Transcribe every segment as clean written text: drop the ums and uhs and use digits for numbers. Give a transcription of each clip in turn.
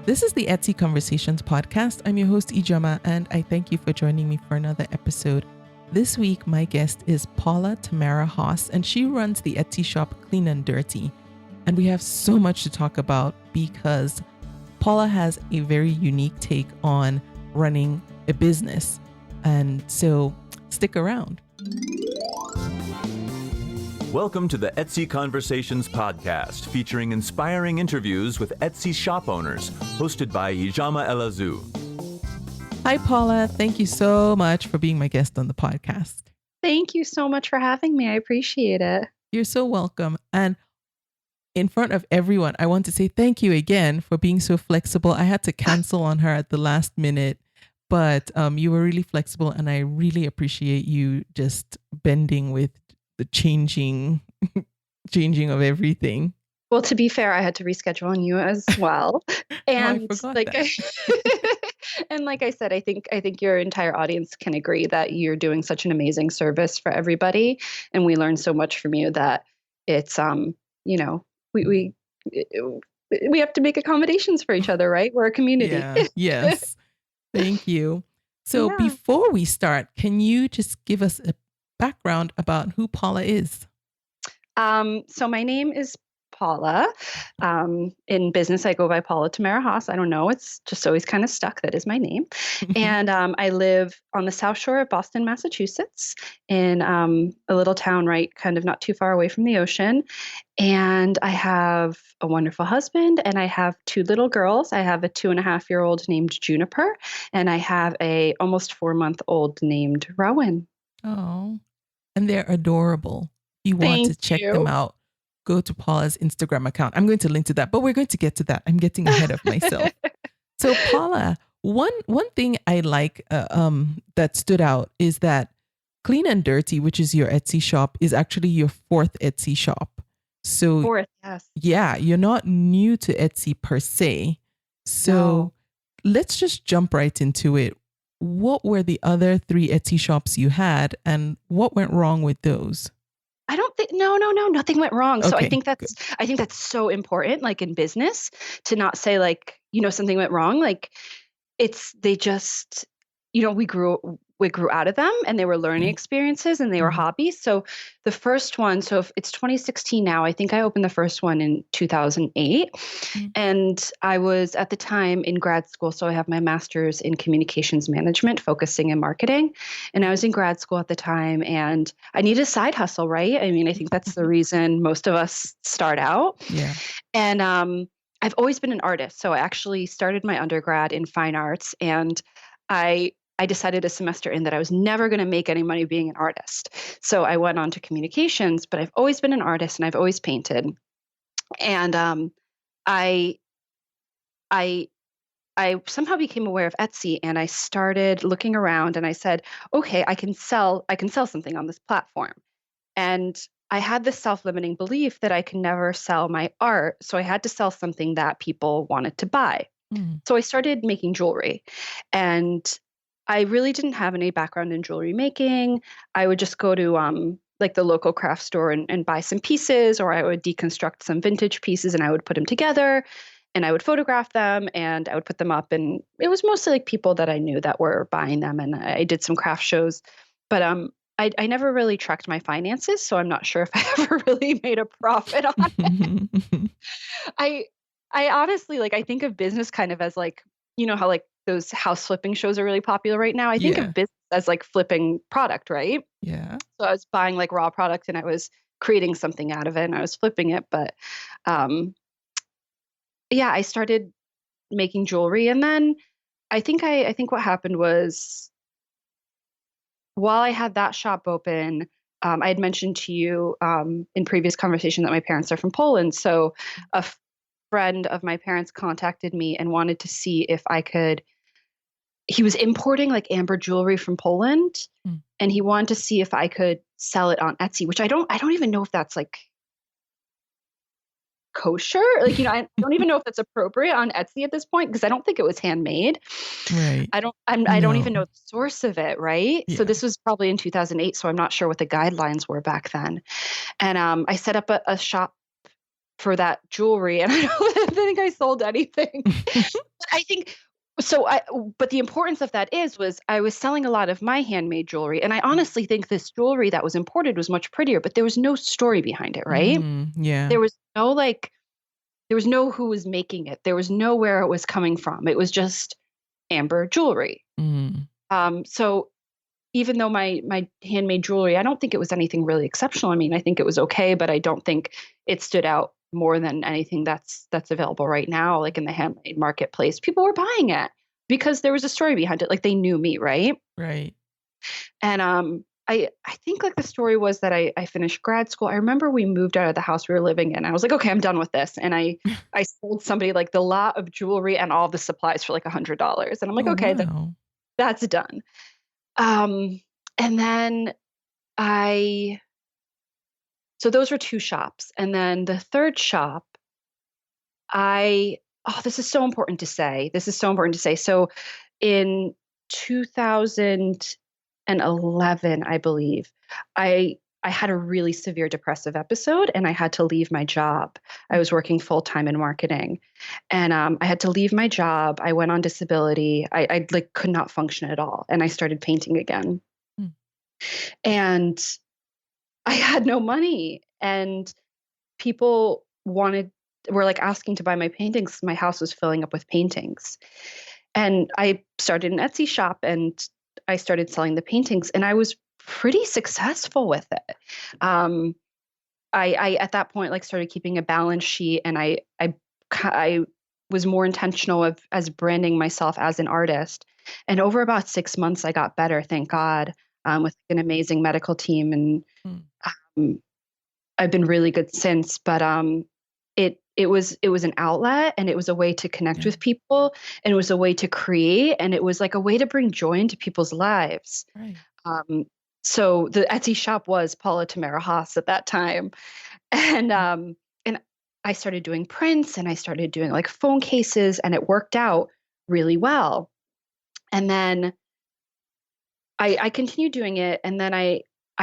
This is the Etsy Conversations podcast. I'm your host, Ijoma, and I thank you for joining me for another episode. This week, my guest is Paula Tamara Haas, and she runs the Etsy shop Clean and Dirty. And we have so much to talk about because Paula has a very unique take on running a business. And so stick around. Welcome to the Etsy Conversations podcast, featuring inspiring interviews with Etsy shop owners, hosted by Ijoma Elazu. Hi, Paula. Thank you so much for being my guest on the podcast. Thank you so much for having me. I appreciate it. You're so welcome. And in front of everyone, I want to say thank you again for being so flexible. I had to cancel on her at the last minute, but you were really flexible, and I really appreciate you just bending with the changing of everything. Well, to be fair, I had to reschedule on you as well. And I forgot that. And like I said, I think your entire audience can agree that you're doing such an amazing service for everybody, and we learn so much from you that it's we have to make accommodations for each other, right? We're a community. Yeah. Yes. Thank you. So Before we start, can you just give us a background about who Paula is? So my name is Paula. In business, I go by Paula Tamara Haas. I don't know. It's just always kind of stuck. That is my name. And I live on the South Shore of Boston, Massachusetts, in a little town right kind of not too far away from the ocean. And I have a wonderful husband, and I have two little girls. I have a 2.5-year-old named Juniper, and I have a almost 4-month-old named Rowan. Oh, and they're adorable. If you want to check them out, go to Paula's Instagram account. I'm going to link to that, but we're going to get to that. I'm getting ahead of myself. So Paula, one thing I like that stood out is that Clean and Dirty, which is your Etsy shop, is actually your 4th Etsy shop. So 4th, yes. Yeah, you're not new to Etsy per se. So Let's just jump right into it. What were the other 3 Etsy shops you had, and what went wrong with those? I don't think nothing went wrong. So Okay, I think that's so important, like in business, to not say like, something went wrong. Like they just, we grew out of them, and they were learning experiences, and they were hobbies. So the first one, so if it's 2016 now, I think I opened the first one in 2008. And I was at the time in grad school. So I have my master's in communications management, focusing in marketing. And I was in grad school at the time, and I needed a side hustle, right? I mean, I think that's the reason most of us start out. Yeah. And I've always been an artist. So I actually started my undergrad in fine arts, and I decided a semester in that I was never going to make any money being an artist. So I went on to communications, but I've always been an artist, and I've always painted. And I somehow became aware of Etsy, and I started looking around, and I said, okay, I can sell something on this platform. And I had this self-limiting belief that I can never sell my art. So I had to sell something that people wanted to buy. So I started making jewelry, and I really didn't have any background in jewelry making. I would just go to like the local craft store and buy some pieces, or I would deconstruct some vintage pieces, and I would put them together, and I would photograph them, and I would put them up. And it was mostly like people that I knew that were buying them. And I did some craft shows, but I never really tracked my finances, so I'm not sure if I ever really made a profit on it. I honestly, like, I think of business kind of as like, how like those house flipping shows are really popular right now. I think of business as like flipping product, right? Yeah. So I was buying like raw product, and I was creating something out of it, and I was flipping it. But I started making jewelry, and then I think what happened was, while I had that shop open, I had mentioned to you in previous conversation that my parents are from Poland. So a friend of my parents contacted me and wanted to see if I could. He was importing like amber jewelry from Poland, and he wanted to see if I could sell it on Etsy, which I don't even know if that's like kosher. Like, I don't even know if that's appropriate on Etsy at this point, because I don't think it was handmade. Right. I don't even know the source of it. Right. Yeah. So this was probably in 2008. So I'm not sure what the guidelines were back then. And I set up a shop for that jewelry, and I don't think I sold anything. I think so. But the importance of that was I was selling a lot of my handmade jewelry, and I honestly think this jewelry that was imported was much prettier, but there was no story behind it, right? Yeah. There was no there was no who was making it. There was no where it was coming from. It was just amber jewelry. Mm. So even though my handmade jewelry, I don't think it was anything really exceptional. I mean, I think it was okay, but I don't think it stood out more than anything that's available right now, like in the handmade marketplace. People were buying it because there was a story behind it. Like they knew me, right? Right. And I think like the story was that I finished grad school. I remember we moved out of the house we were living in. I was like, okay, I'm done with this. And I sold somebody like the lot of jewelry and all the supplies for like $100. And I'm like, Oh, okay, wow. that's done. And then so those were two shops. And then the third shop, this is so important to say. This is so important to say. So in 2011, I believe, I had a really severe depressive episode and I had to leave my job. I was working full time in marketing, and I had to leave my job. I went on disability. I like could not function at all, and I started painting again. Mm. And I had no money, and people were like asking to buy my paintings. My house was filling up with paintings. And I started an Etsy shop and I started selling the paintings, and I was pretty successful with it. I at that point like started keeping a balance sheet, and I was more intentional as branding myself as an artist. And over about 6 months, I got better, thank God, with an amazing medical team, and Mm. um, I've been really good since. But it was an outlet, and it was a way to connect Yeah. with people, and it was a way to create, and it was like a way to bring joy into people's lives. Right. So the Etsy shop was Paula Tamara Haas at that time. And I started doing prints, and I started doing like phone cases, and it worked out really well. And then I continued doing it, and then I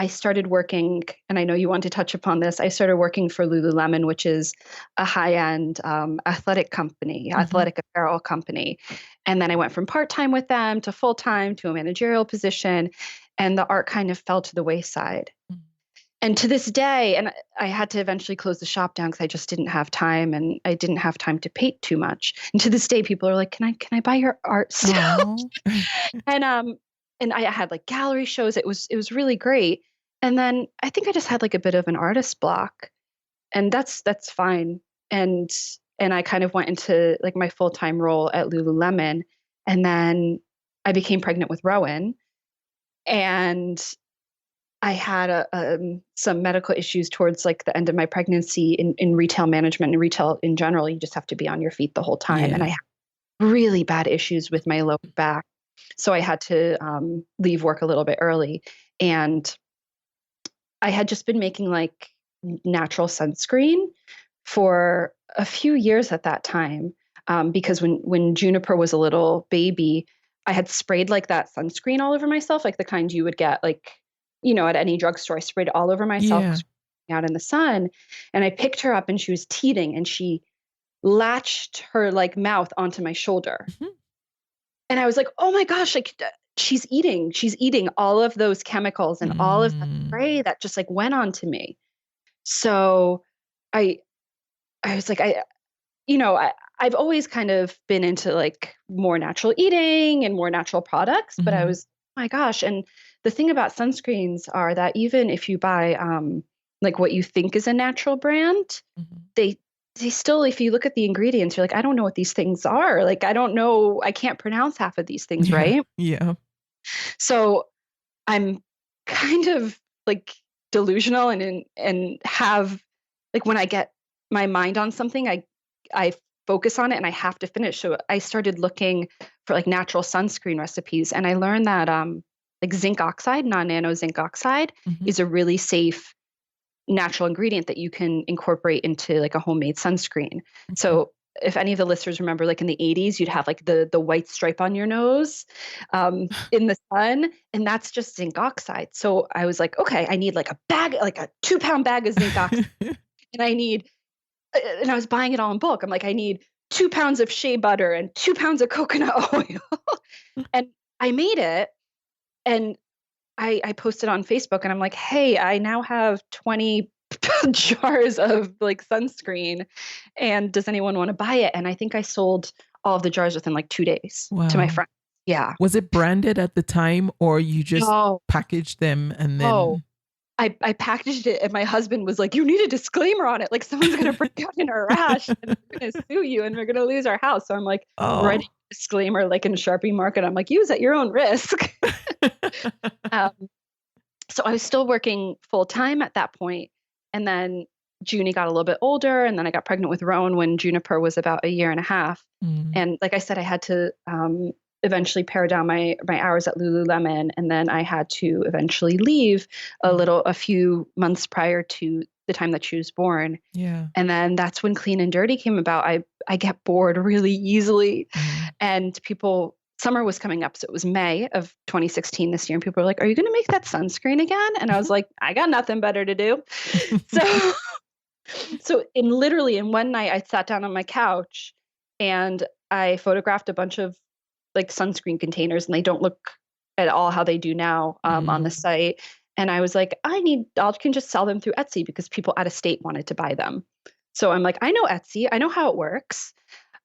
started working, and I know you want to touch upon this. I started working for Lululemon, which is a high-end athletic company, athletic apparel company. And then I went from part-time with them to full-time to a managerial position, and the art kind of fell to the wayside. Mm. And to this day, and I had to eventually close the shop down because I just didn't have time, and I didn't have time to paint too much. And to this day, people are like, "Can I buy your art still?" Oh. And I had like gallery shows. It was really great. And then I think I just had like a bit of an artist block, and that's fine. And I kind of went into like my full-time role at Lululemon, and then I became pregnant with Rowan, and I had some medical issues towards like the end of my pregnancy in retail management and retail in general. You just have to be on your feet the whole time. And I Yeah. had really bad issues with my lower back. So I had to leave work a little bit early. And I had just been making like natural sunscreen for a few years at that time. Because when Juniper was a little baby, I had sprayed like that sunscreen all over myself, like the kind you would get like, at any drugstore. I sprayed all over myself Yeah. out in the sun. And I picked her up, and she was teething, and she latched her like mouth onto my shoulder. Mhm. And I was like, oh my gosh, like she's eating all of those chemicals and all of that Mm. spray that just like went onto me. So I was like, I've always kind of been into like more natural eating and more natural products, but I Mhm. was, oh my gosh. And the thing about sunscreens are that even if you buy like what you think is a natural brand, Mhm. they still, if you look at the ingredients, you're like, I don't know what these things are. Like, I don't know, I can't pronounce half of these things, Yeah. right? Yeah. So I'm kind of like delusional, and have like when I get my mind on something, I focus on it and I have to finish. So I started looking for like natural sunscreen recipes, and I learned that like zinc oxide, non-nano zinc oxide, Mhm. is a really safe natural ingredient that you can incorporate into like a homemade sunscreen. Okay. So if any of the listeners remember, like in the 80s, you'd have like the white stripe on your nose in the sun, and that's just zinc oxide. So I was like, okay, I need like a bag, like a 2-pound bag of zinc oxide, and and I was buying it all in bulk. I'm like, I need 2 pounds of shea butter and 2 pounds of coconut oil. And I made it, and I posted on Facebook, and I'm like, hey, I now have 20 jars of like sunscreen, and does anyone want to buy it? And I think I sold all of the jars within like 2 days to my Wow. friend. Yeah. Was it branded at the time, or you just No, packaged them and no. then? I packaged it, and my husband was like, you need a disclaimer on it. Like, someone's going to break out in a rash and we're going to sue you and we're going to lose our house. So I'm like Oh. writing a disclaimer like in Sharpie market. I'm like, use at your own risk. um, so I was still working full time at that point. And then Junie got a little bit older, and then I got pregnant with Roan when Juniper was about a year and a half. Mm. And like I said, I had to eventually pare down my hours at Lululemon, and then I had to eventually leave a few months prior to the time that she was born. Yeah. And then that's when Clean and Dirty came about. I get bored really easily, and summer was coming up, so it was May of 2016 this year, and people were like, "Are you going to make that sunscreen again?" And I was like, "I got nothing better to do." So so in one night, I sat down on my couch and I photographed a bunch of like sunscreen containers, and they don't look at all how they do now on the site. And I was like, I can just sell them through Etsy because people out of state wanted to buy them. So I'm like, I know Etsy, I know how it works.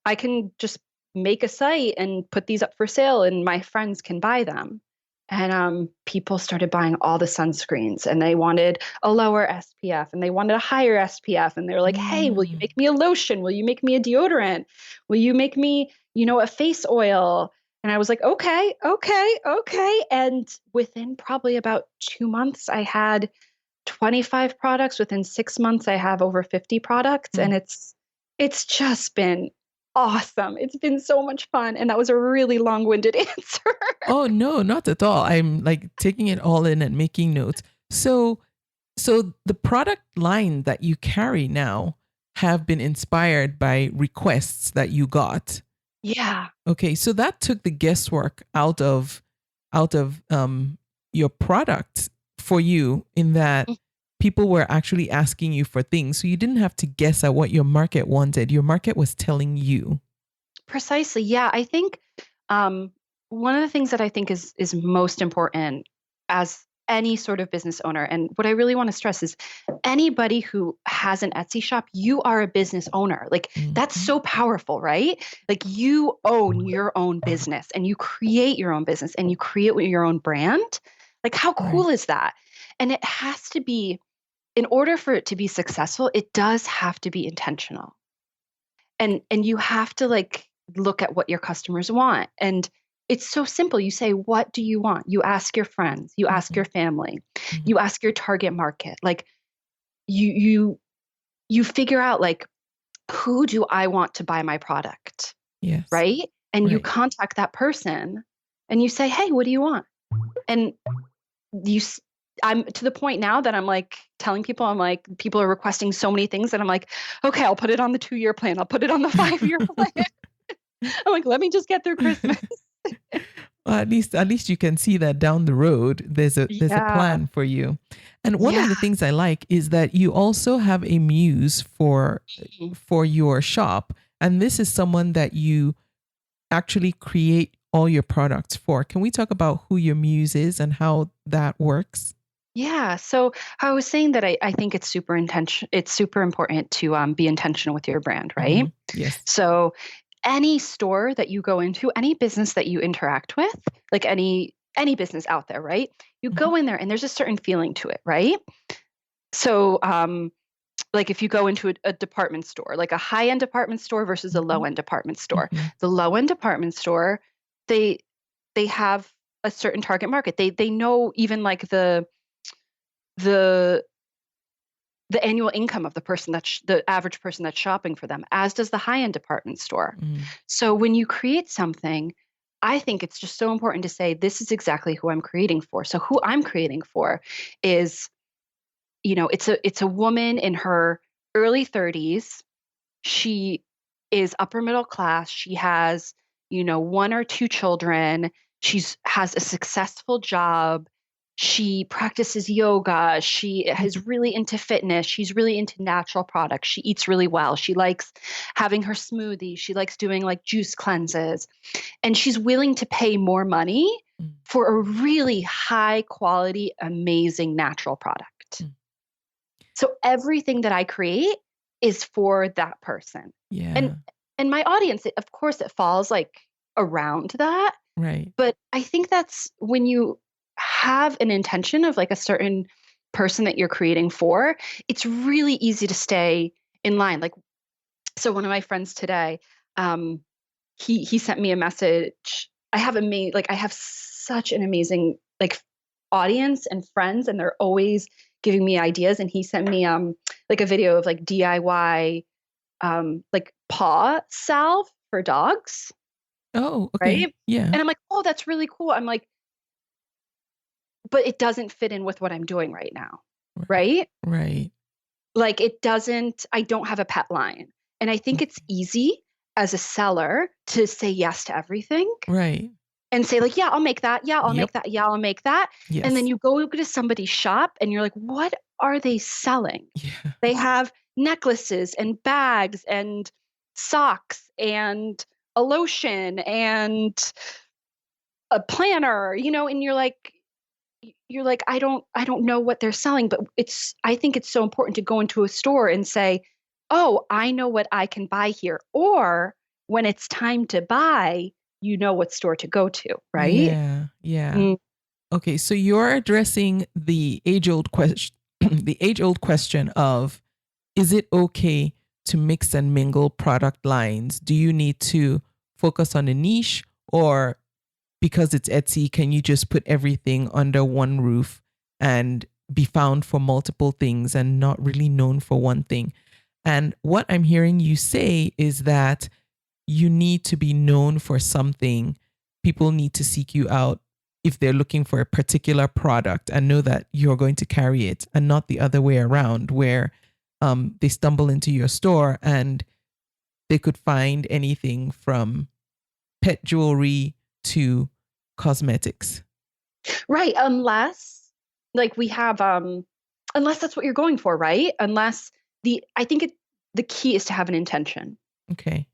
I can just make a site and put these up for sale, and my friends can buy them. And people started buying all the sunscreens, and they wanted a lower SPF and they wanted a higher SPF. And they were like, hey, will you make me a lotion? Will you make me a deodorant? Will you make me, a face oil? And I was like, okay. And within probably about 2 months, I had 25 products. Within 6 months, I have over 50 products. And it's just been awesome. It's been so much fun. And that was a really long-winded answer. Oh, no, not at all. I'm like taking it all in and making notes. So the product line that you carry now have been inspired by requests that you got. Yeah. Okay, so that took the guesswork out of your product for you, in that people were actually asking you for things. So you didn't have to guess at what your market wanted. Your market was telling you. Precisely. Yeah. I think one of the things that I think is most important as any sort of business owner, and what I really want to stress is anybody who has an Etsy shop, you are a business owner. Like that's so powerful, right? Like you own your own business, and you create your own business, and you create your own brand. Like how cool is that? And it has to be, in order for it to be successful, it does have to be intentional. And you have to like look at what your customers want. And it's so simple. You say, what do you want? You ask your friends, you ask your family, you ask your target market. Like you figure out like, who do I want to buy my product? Yes. Right? And you contact that person and you say, hey, what do you want? And I'm to the point now that I'm like telling people, I'm like, people are requesting so many things that I'm like, okay, I'll put it on the 2-year plan. I'll put it on the 5-year plan. I'm like, let me just get through Christmas. Well, at least you can see that down the road there's a plan for you. And one of the things I like is that you also have a muse for your shop, and this is someone that you actually create all your products for. Can we talk about who your muse is and how that works? Yeah. So I was saying that I think it's super important to be intentional with your brand, right? Yes. So any store that you go into, any business that you interact with, like any business out there, right? You go in there and there's a certain feeling to it, right? So like if you go into a department store, like a high-end department store versus a low-end department store. The low-end department store, they have a certain target market. They know even like the annual income of the person the average person that's shopping for them, as does the high-end department store. So when you create something, I think it's just so important to say, this is exactly who I'm creating for. So who I'm creating for is, it's a woman in her early 30s. She is upper middle class. She has, 1 or 2 children. Has a successful job. She practices yoga. She is really into fitness. She's really into natural products. She eats really well. She likes having her smoothie. She likes doing like juice cleanses. And she's willing to pay more money for a really high quality, amazing natural product. So everything that I create is for that person. Yeah. And my audience, of course, it falls like around that. Right. But I think that's when you have an intention of like a certain person that you're creating for, it's really easy to stay in line. Like, so one of my friends today, he sent me a message. I have such an amazing like audience and friends, and they're always giving me ideas. And he sent me like a video of like DIY like paw salve for dogs. Oh, okay. Right. Yeah. And I'm like, oh, that's really cool. I'm like, but it doesn't fit in with what I'm doing right now. Right. Right. Like I don't have a pet line. And I think it's easy as a seller to say yes to everything. Right. And say like, yeah, I'll make that. Yeah, I'll make that. Yeah, I'll make that. Yes. And then you go to somebody's shop and you're like, what are they selling? Yeah. They have necklaces and bags and socks and a lotion and a planner, and you're like, I don't know what they're selling, but I think it's so important to go into a store and say, oh, I know what I can buy here. Or when it's time to buy, you know what store to go to, right? Yeah. Yeah. Okay. So you're addressing the age-old question, the age-old question of, is it okay to mix and mingle product lines? Do you need to focus on a niche, or because it's Etsy, can you just put everything under one roof and be found for multiple things and not really known for one thing? And what I'm hearing you say is that you need to be known for something. People need to seek you out if they're looking for a particular product and know that you're going to carry it, and not the other way around where they stumble into your store and they could find anything from pet jewelry to cosmetics. Right. Unless like we have, unless that's what you're going for, right? I think the key is to have an intention. Okay.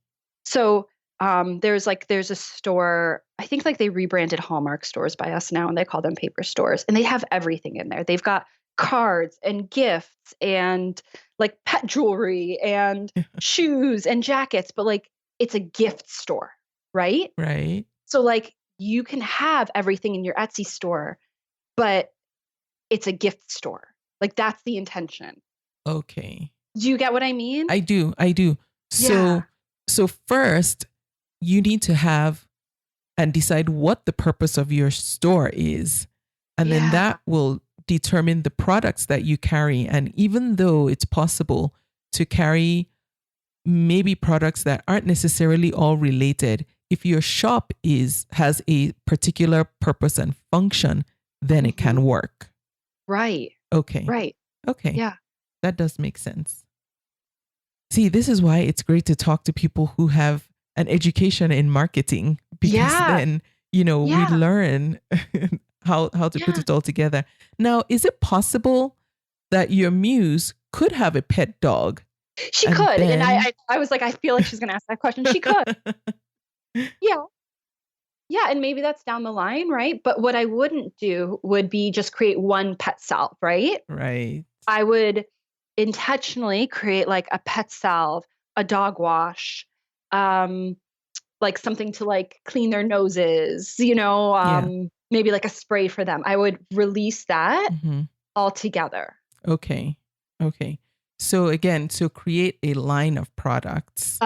So there's a store, I think like they rebranded Hallmark stores by us now, and they call them paper stores, and they have everything in there. They've got cards and gifts and like pet jewelry and shoes and jackets, but like it's a gift store, right? Right. So like you can have everything in your Etsy store, but it's a gift store. Like that's the intention. Okay. Do you get what I mean? I do. Yeah. So first you need to have and decide what the purpose of your store is. And then that will determine the products that you carry. And even though it's possible to carry maybe products that aren't necessarily all related, if your shop has a particular purpose and function, then it can work. Right. Okay. Right. Okay. Yeah. That does make sense. See, this is why it's great to talk to people who have an education in marketing, because then, we learn how to put it all together. Now, is it possible that your muse could have a pet dog? She could. And I was like, I feel like she's going to ask that question. She could. Yeah. Yeah. And maybe that's down the line, right? But what I wouldn't do would be just create one pet salve, right? Right. I would intentionally create like a pet salve, a dog wash, like something to like clean their noses, maybe like a spray for them. I would release that all together. Okay. So again, create a line of products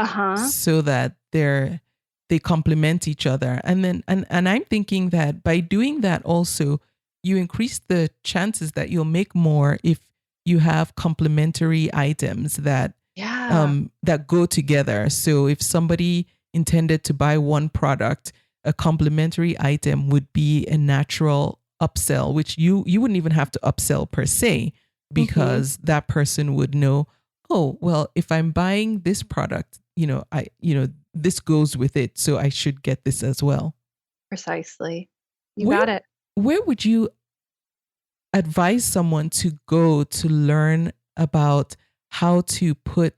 so that they complement each other. And then, and I'm thinking that by doing that also, you increase the chances that you'll make more if you have complementary items that go together. So if somebody intended to buy one product, a complementary item would be a natural upsell, which you wouldn't even have to upsell per se, because that person would know, oh, well, if I'm buying this product, this goes with it, so I should get this as well. Precisely. You got it. Where would you advise someone to go to learn about how to put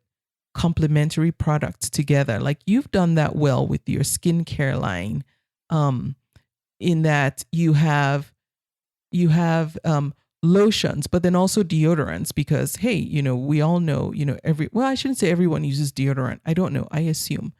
complementary products together? Like you've done that well with your skincare line, um, in that you have lotions, but then also deodorants, because hey, we all know, I shouldn't say everyone uses deodorant. I don't know. I assume.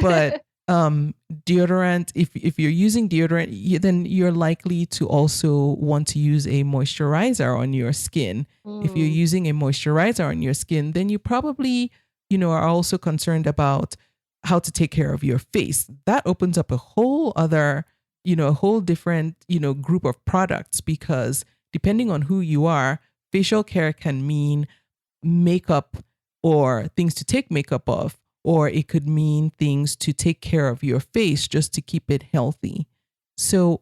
But deodorant, if you're using deodorant, then you're likely to also want to use a moisturizer on your skin. If you're Mm. using a moisturizer on your skin, then you probably, are also concerned about how to take care of your face. That opens up a whole other, a whole different, group of products, because depending on who you are, facial care can mean makeup or things to take makeup off, or it could mean things to take care of your face just to keep it healthy. So,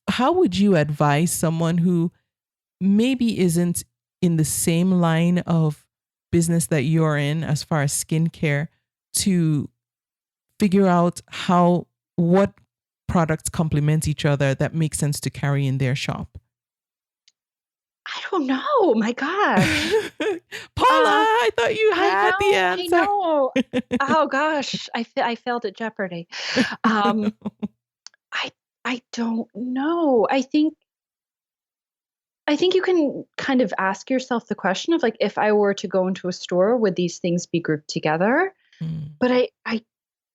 how would you advise someone who maybe isn't in the same line of business that you're in as far as skincare to figure out what products complement each other that make sense to carry in their shop? I don't know. My gosh. Paula, I thought you had the I answer. know. Oh gosh, I failed at Jeopardy. Um, I I don't know. I think you can kind of ask yourself the question of like, if I were to go into a store, would these things be grouped together? Mm, But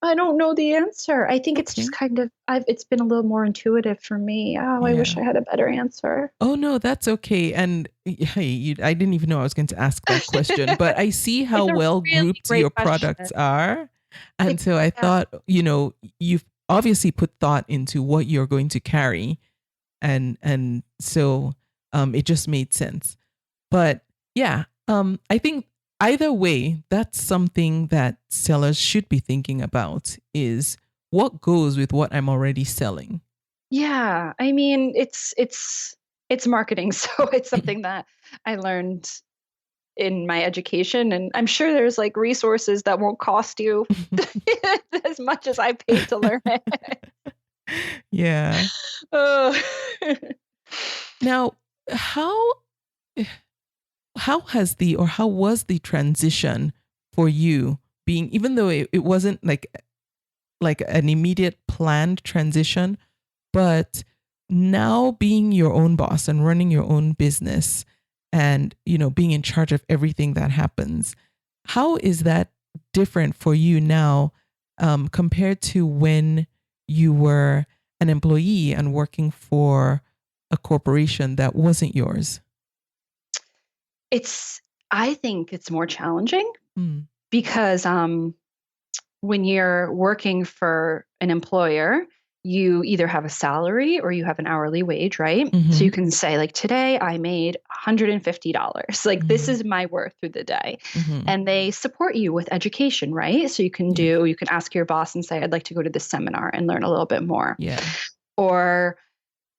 I don't know the answer. I think it's just okay. kind of it's been a little more intuitive for me. Oh, I wish Yeah. I had a better answer. Oh no, that's okay. And hey, I didn't even know I was going to ask that question, but I see how It's a well really grouped great your question. products are. And It's so I yeah. thought, you've obviously put thought into what you're going to carry, and so it just made sense. But yeah, I think either way, that's something that sellers should be thinking about, is what goes with what I'm already selling. Yeah, I mean, it's marketing, so it's something that I learned in my education, and I'm sure there's like resources that won't cost you as much as I paid to learn it. Yeah. Ugh. Now, how how was the transition for you, being, even though it wasn't like an immediate planned transition, but now being your own boss and running your own business, and being in charge of everything that happens, how is that different for you now, compared to when you were an employee and working for a corporation that wasn't yours? It's I think it's more challenging Mm. because when you're working for an employer, you either have a salary or you have an hourly wage, right? So Mm-hmm. you can say, like, today I made $150. Like, this Mm-hmm. is my worth through the day. Mm-hmm. And they support you with education, right? So Yes. you can ask your boss and say, I'd like to go to this seminar and learn a little bit more. Yeah. Or,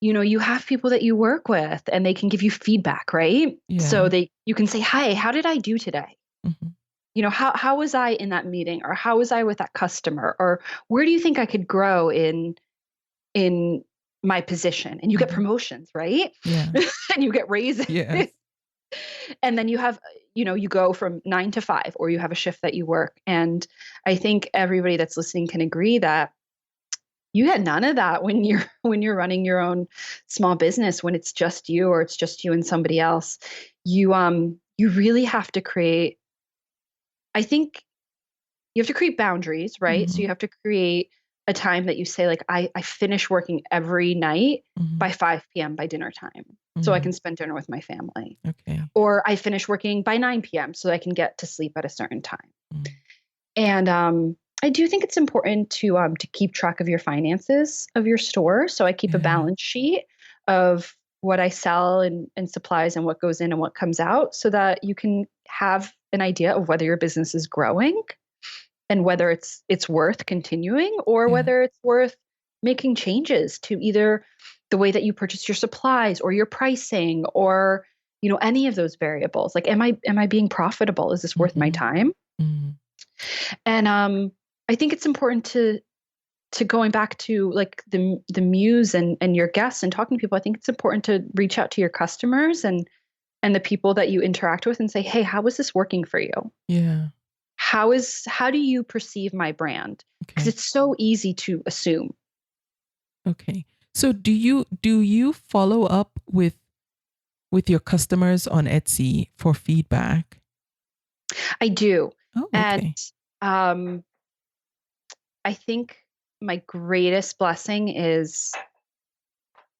you have people that you work with and they can give you feedback, right? Yeah. So you can say, hi, how did I do today? Mm-hmm. How was I in that meeting, or how was I with that customer, or where do you think I could grow in my position? And you get Mm-hmm. promotions, right? Yeah. And you get raises. Yes. And then you go from 9 to 5, or you have a shift that you work. And I think everybody that's listening can agree that you get none of that when you're running your own small business, when it's just you, or it's just you and somebody else. You really have to create, I think you have to create boundaries, right? So you Mm-hmm. have to create a time that you say, like, I finish working every night Mm-hmm. by 5 p.m. by dinner time, so I Mm-hmm. can spend dinner with my family. Okay. Or I finish working by 9 p.m. so I can get to sleep at a certain time. Mm. And I do think it's important to keep track of your finances of your store. So I keep a Yeah. balance sheet of what I sell and supplies and what goes in and what comes out, so that you can have an idea of whether your business is growing and whether it's worth continuing, or Yeah. whether it's worth making changes to either the way that you purchase your supplies or your pricing, or any of those variables. Like, am I being profitable? Is this worth my Mm-hmm. time? Mm-hmm. And I think it's important going back to like the muse and your guests and talking to people, I think it's important to reach out to your customers and the people that you interact with and say, hey, how is this working for you? Yeah. How do you perceive my brand? Because Okay. it's so easy to assume. Okay. So do you follow up with your customers on Etsy for feedback? I do. Oh, And okay. um, I think my greatest blessing is,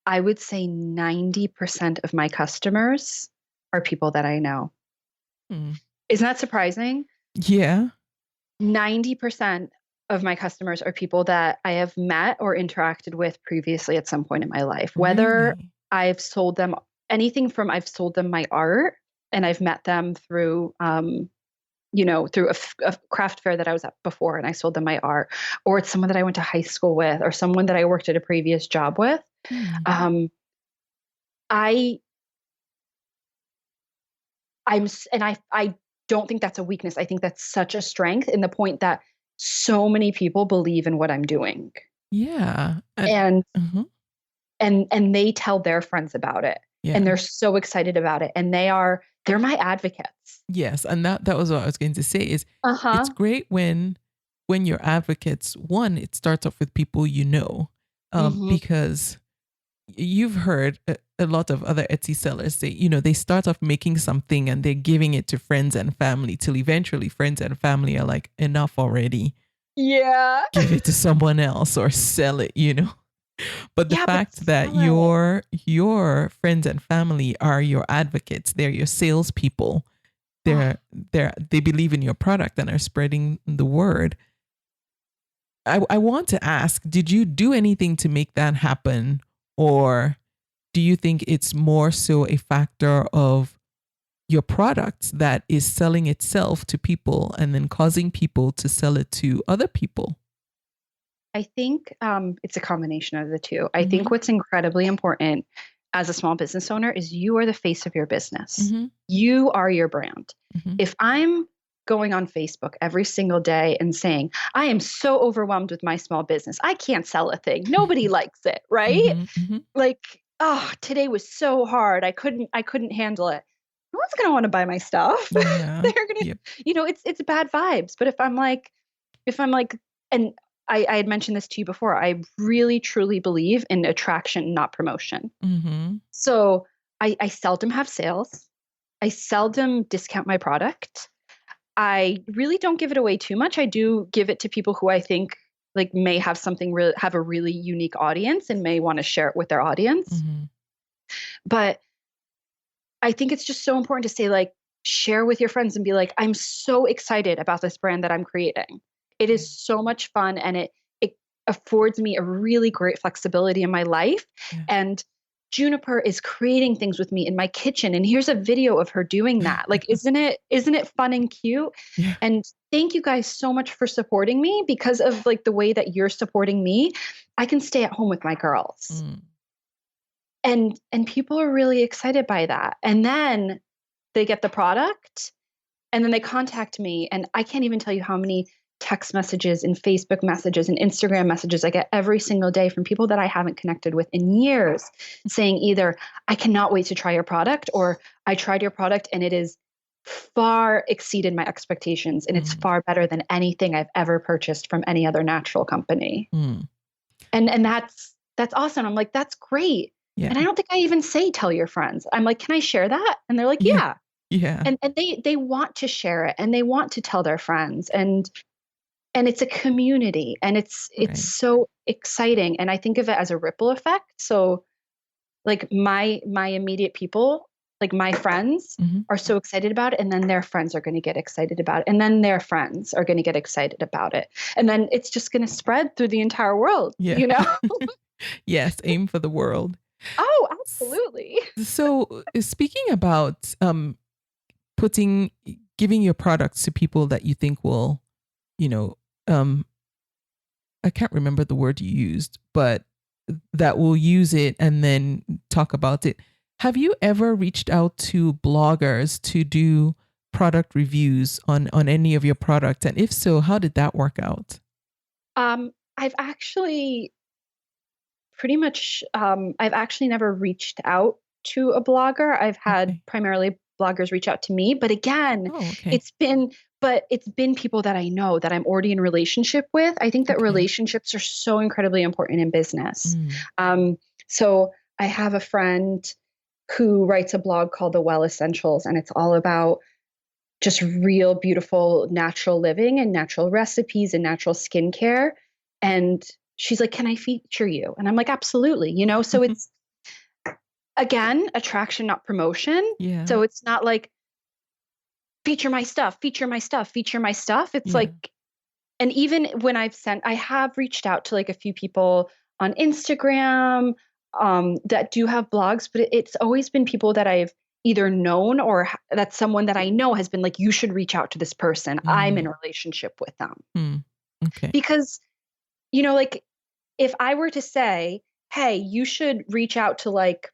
I would say 90% of my customers are people that I know. Hmm. Isn't that surprising? Yeah. 90% of my customers are people that I have met or interacted with previously at some point in my life. Whether Really? I've sold them I've sold them my art and I've met them through, through a craft fair that I was at before and I sold them my art, or it's someone that I went to high school with, or someone that I worked at a previous job with. Hmm. Um, I I don't think that's a weakness. I think that's such a strength, in the point that so many people believe in what I'm doing. Yeah. And Uh-huh. and they tell their friends about it. And Yeah. they're so excited about it. And they're my advocates. Yes, and that was what I was going to say is it's Uh-huh. great when your advocates, one, it starts off with people you know, Mhm. because you've heard a lot of other Etsy sellers say, they start off making something and they're giving it to friends and family till eventually friends and family are like, enough already, Yeah. give it to someone else or sell it. But the Yeah, but fact that sell it. your friends and family are your advocates, they're your salespeople, Oh, they believe in your product and are spreading the word. I want to ask, did you do anything to make that happen? Or do you think it's more so a factor of your product that is selling itself to people and then causing people to sell it to other people? I think it's a combination of the two. I think Mm-hmm. what's incredibly important as a small business owner is you are the face of your business. Mm-hmm. You are your brand. Mm-hmm. If I'm going on Facebook every single day and saying, I am so overwhelmed with my small business, I can't sell a thing, nobody likes it, right? Mm-hmm. Mm-hmm. Like, oh, today was so hard. I couldn't handle it. No one's gonna want to buy my stuff. Yeah. They're gonna, Yep. it's bad vibes. But if I'm like, and I had mentioned this to you before, I really truly believe in attraction, not promotion. Mm-hmm. So I seldom have sales. I seldom discount my product. I really don't give it away too much. I do give it to people who I think like may have have a really unique audience and may want to share it with their audience. Mm-hmm. But I think it's just so important to say, like, share with your friends and be like, I'm so excited about this brand that I'm creating. It Yeah. is so much fun, and it affords me a really great flexibility in my life. Yeah. And Juniper is creating things with me in my kitchen, and here's a video of her doing that. Like, isn't it fun and cute? Yeah. And thank you guys so much for supporting me. Because of like the way that you're supporting me, I can stay at home with my girls. Mm. And people are really excited by that. And then they get the product and then they contact me, and I can't even tell you how many text messages and Facebook messages and Instagram messages I get every single day from people that I haven't connected with in years, saying either, I cannot wait to try your product, or I tried your product and it is far exceeded my expectations and it's Mm. far better than anything I've ever purchased from any other natural company. Mm. And that's awesome. I'm like, that's great. Yeah. And I don't think I even say tell your friends. I'm like, can I share that? And they're like, Yeah. yeah. Yeah. And they want to share it and they want to tell their friends. And it's a community, and it's Right. so exciting. And I think of it as a ripple effect. So like my immediate people, like my friends, Mm-hmm. are so excited about it, and then their friends are going to get excited about it, and then their friends are going to get excited about it, and then it's just going to spread through the entire world, Yeah. you know? Yes. Aim for the world. Oh, S- absolutely. So, speaking about putting giving your products to people that you think will, you know, um, I can't remember the word you used, but that will use it and then talk about it. Have you ever reached out to bloggers to do product reviews on any of your products? And if so, how did that work out? I've actually pretty much, I've actually never reached out to a blogger. I've had Okay. primarily bloggers reach out to me, but again, Oh, okay. it's been people that I know that I'm already in relationship with. I think that Okay. relationships are so incredibly important in business. Mm. So I have a friend who writes a blog called The Well Essentials, and it's all about just real, beautiful, natural living and natural recipes and natural skincare. And she's like, "Can I feature you?" And I'm like, "Absolutely." So it's, again, attraction, not promotion. Yeah. So it's not like feature my stuff, feature my stuff, feature my stuff. It's Yeah. like, and even when I have reached out to like a few people on Instagram that do have blogs, but it's always been people that I've either known or that someone that I know has been like, "You should reach out to this person. I'm in Mm. a relationship with them." Mm. Okay. Because, like if I were to say, "Hey, you should reach out to like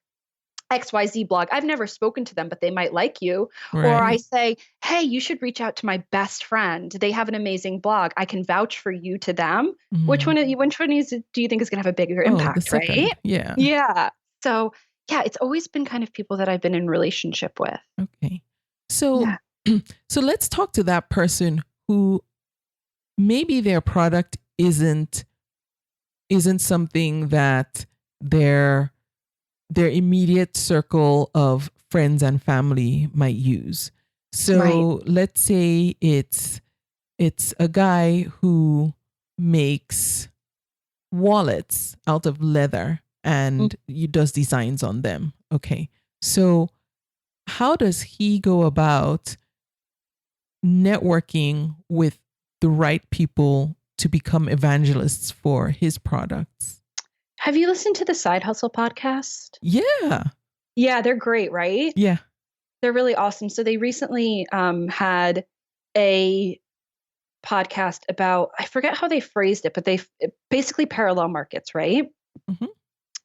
XYZ blog." I've never spoken to them, but they might like you. Or I Right. say, "Hey, you should reach out to my best friend. They have an amazing blog. I can vouch for you to them." Mm. Which one do you think is going to have a bigger Oh, the impact, right? second. Yeah. Yeah. So, yeah, it's always been kind of people that I've been in relationship with. Okay. So, Yeah. so let's talk to that person who maybe their product isn't something that their their immediate circle of friends and family might use. Right. So let's say it's a guy who makes wallets out of leather Mm. and he does designs on them. Okay. So how does he go about networking with the right people to become evangelists for his products? Have you listened to the Side Hustle podcast? Yeah. Yeah, they're great, right? Yeah. They're really awesome. So they recently had a podcast about, I forget how they phrased it, but basically parallel markets, right? Hmm.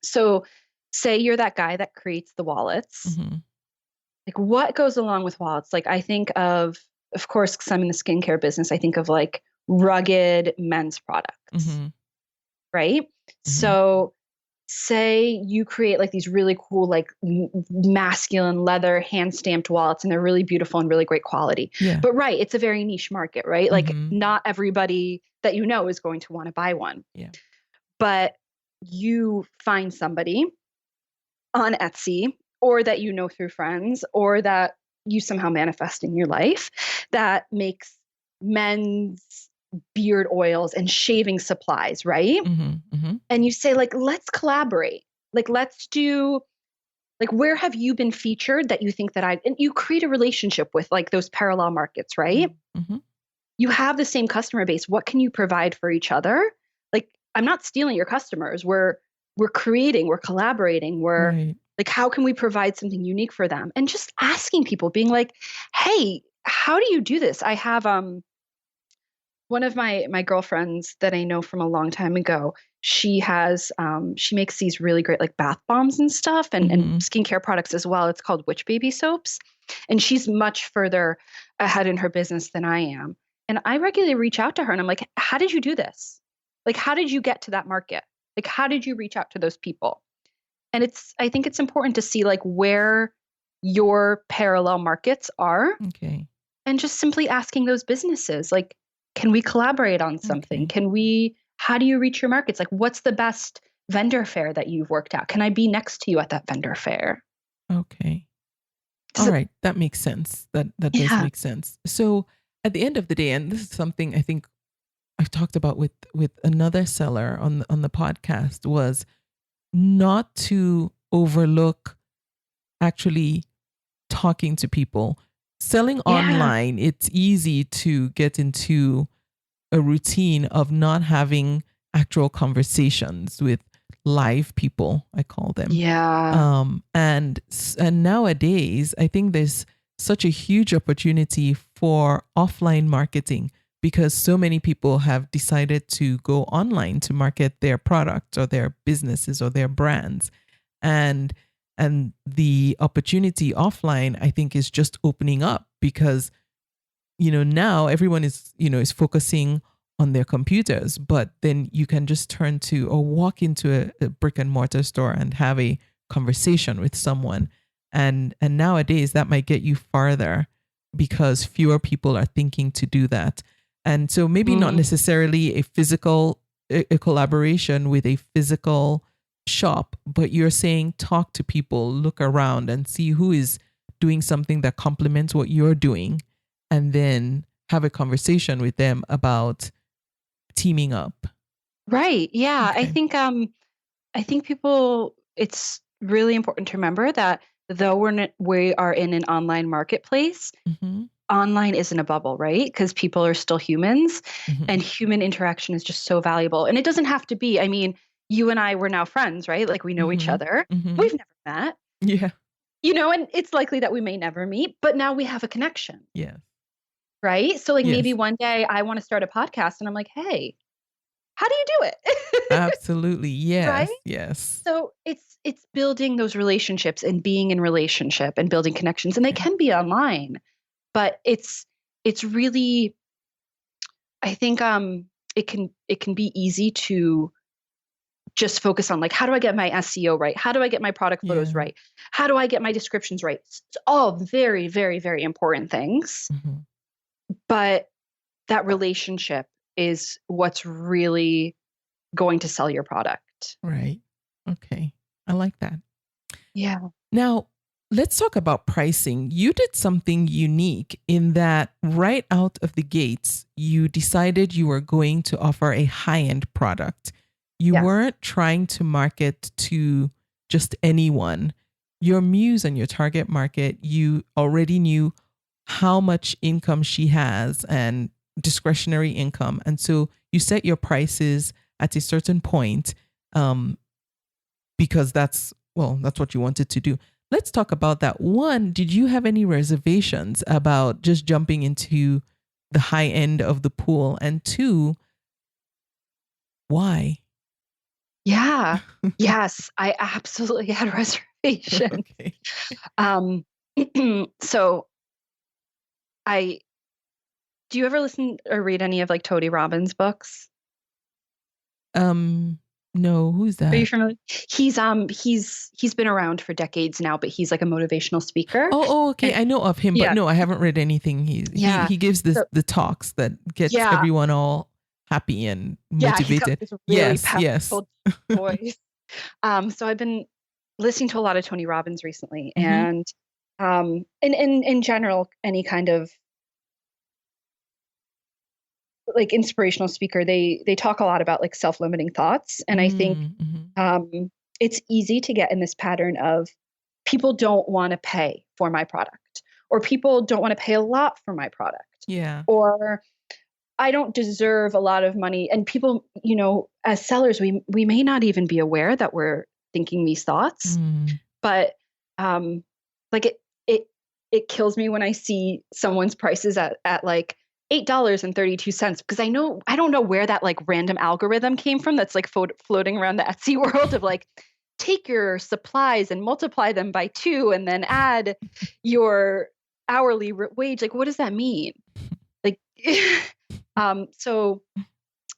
So say you're that guy that creates the wallets. Hmm. Like what goes along with wallets? Like I think of course, because I'm in the skincare business, I think of like rugged men's products, Hmm. right? Hmm. So say you create like these really cool, like masculine leather hand stamped wallets, and they're really beautiful and really great quality. Yeah. But right, it's a very niche market, right? Like Hmm. not everybody that you know is going to want to buy one. Yeah. But you find somebody on Etsy or that you know through friends or that you somehow manifest in your life that makes men's beard oils and shaving supplies, right? Hmm. Hmm. And you say like, let's collaborate. Like let's do, like, where have you been featured that you think that and you create a relationship with like those parallel markets, right? Hmm. You have the same customer base. What can you provide for each other? Like, I'm not stealing your customers. We're creating, we're collaborating, we're Right. like, how can we provide something unique for them? And just asking people, being like, "Hey, how do you do this?" I have one of my girlfriends that I know from a long time ago. She makes these really great like bath bombs and stuff and Hmm. skincare products as well. It's called Witch Baby Soaps. And she's much further ahead in her business than I am. And I regularly reach out to her and I'm like, "How did you do this? Like, how did you get to that market? Like, how did you reach out to those people?" And I think it's important to see like where your parallel markets are Okay. and just simply asking those businesses, like, "Can we collaborate on something? Okay. How do you reach your markets? Like, what's the best vendor fair that you've worked out? Can I be next to you at that vendor fair?" Okay. Does All it, right. That makes sense. That does yeah. make sense. So at the end of the day, and this is something I think I've talked about with another seller on the podcast, was not to overlook actually talking to people. Selling Yeah. online, it's easy to get into a routine of not having actual conversations with live people, I call them. Yeah. And nowadays, I think there's such a huge opportunity for offline marketing because so many people have decided to go online to market their product or their businesses or their brands. And the opportunity offline, I think, is just opening up because now everyone is focusing on their computers, but then you can just turn to or walk into a brick and mortar store and have a conversation with someone. And nowadays that might get you farther because fewer people are thinking to do that. And so maybe not necessarily a physical a collaboration with a physical shop, but you're saying talk to people, look around and see who is doing something that complements what you're doing, and then have a conversation with them about teaming up. Right. Yeah. Okay. I think people, it's really important to remember that though we are in an online marketplace, online isn't a bubble, right? Because people are still humans and human interaction is just so valuable. And it doesn't have to be, I mean, you and I were now friends, right? Like we know each other. We've never met. Yeah. And it's likely that we may never meet, but now we have a connection. Yeah. Right. So like Yes. maybe one day I want to start a podcast and I'm like, hey, how do you do it? Absolutely. Yes. Right? Yes. So it's building those relationships and being in relationship and building connections. And they can be online, but it's really, I think it can be easy to just focus on like, how do I get my SEO right? How do I get my product photos right? How do I get my descriptions right? It's all very, very, very important things. But that relationship is what's really going to sell your product. Right. Okay. I like that. Yeah. Now, let's talk about pricing. You did something unique in that right out of the gates, you decided you were going to offer a high-end product. You weren't trying to market to just anyone. Your muse and your target market, you already knew how much income she has and discretionary income. And so you set your prices at a certain point because that's what you wanted to do. Let's talk about that. One, did you have any reservations about just jumping into the high end of the pool? And two, why? Yeah. Yes, I absolutely had reservations. Okay. So do you ever listen or read any of like Tony Robbins books? No, who's that? Are you familiar? He's been around for decades now, but he's like a motivational speaker. Oh, okay. I know of him, but no, I haven't read anything. He gives the talks that gets everyone all happy and motivated. He's got this really powerful voice. So I've been listening to a lot of Tony Robbins recently, and in general, any kind of like inspirational speaker, they talk a lot about like self-limiting thoughts. And I think it's easy to get in this pattern of people don't want to pay for my product, or people don't want to pay a lot for my product. Yeah. Or I don't deserve a lot of money. And people, as sellers, we may not even be aware that we're thinking these thoughts, but like it kills me when I see someone's prices at like $8.32, because I don't know where that like random algorithm came from that's like floating around the Etsy world of like, take your supplies and multiply them by 2 and then add your hourly wage. Like, what does that mean? Like, so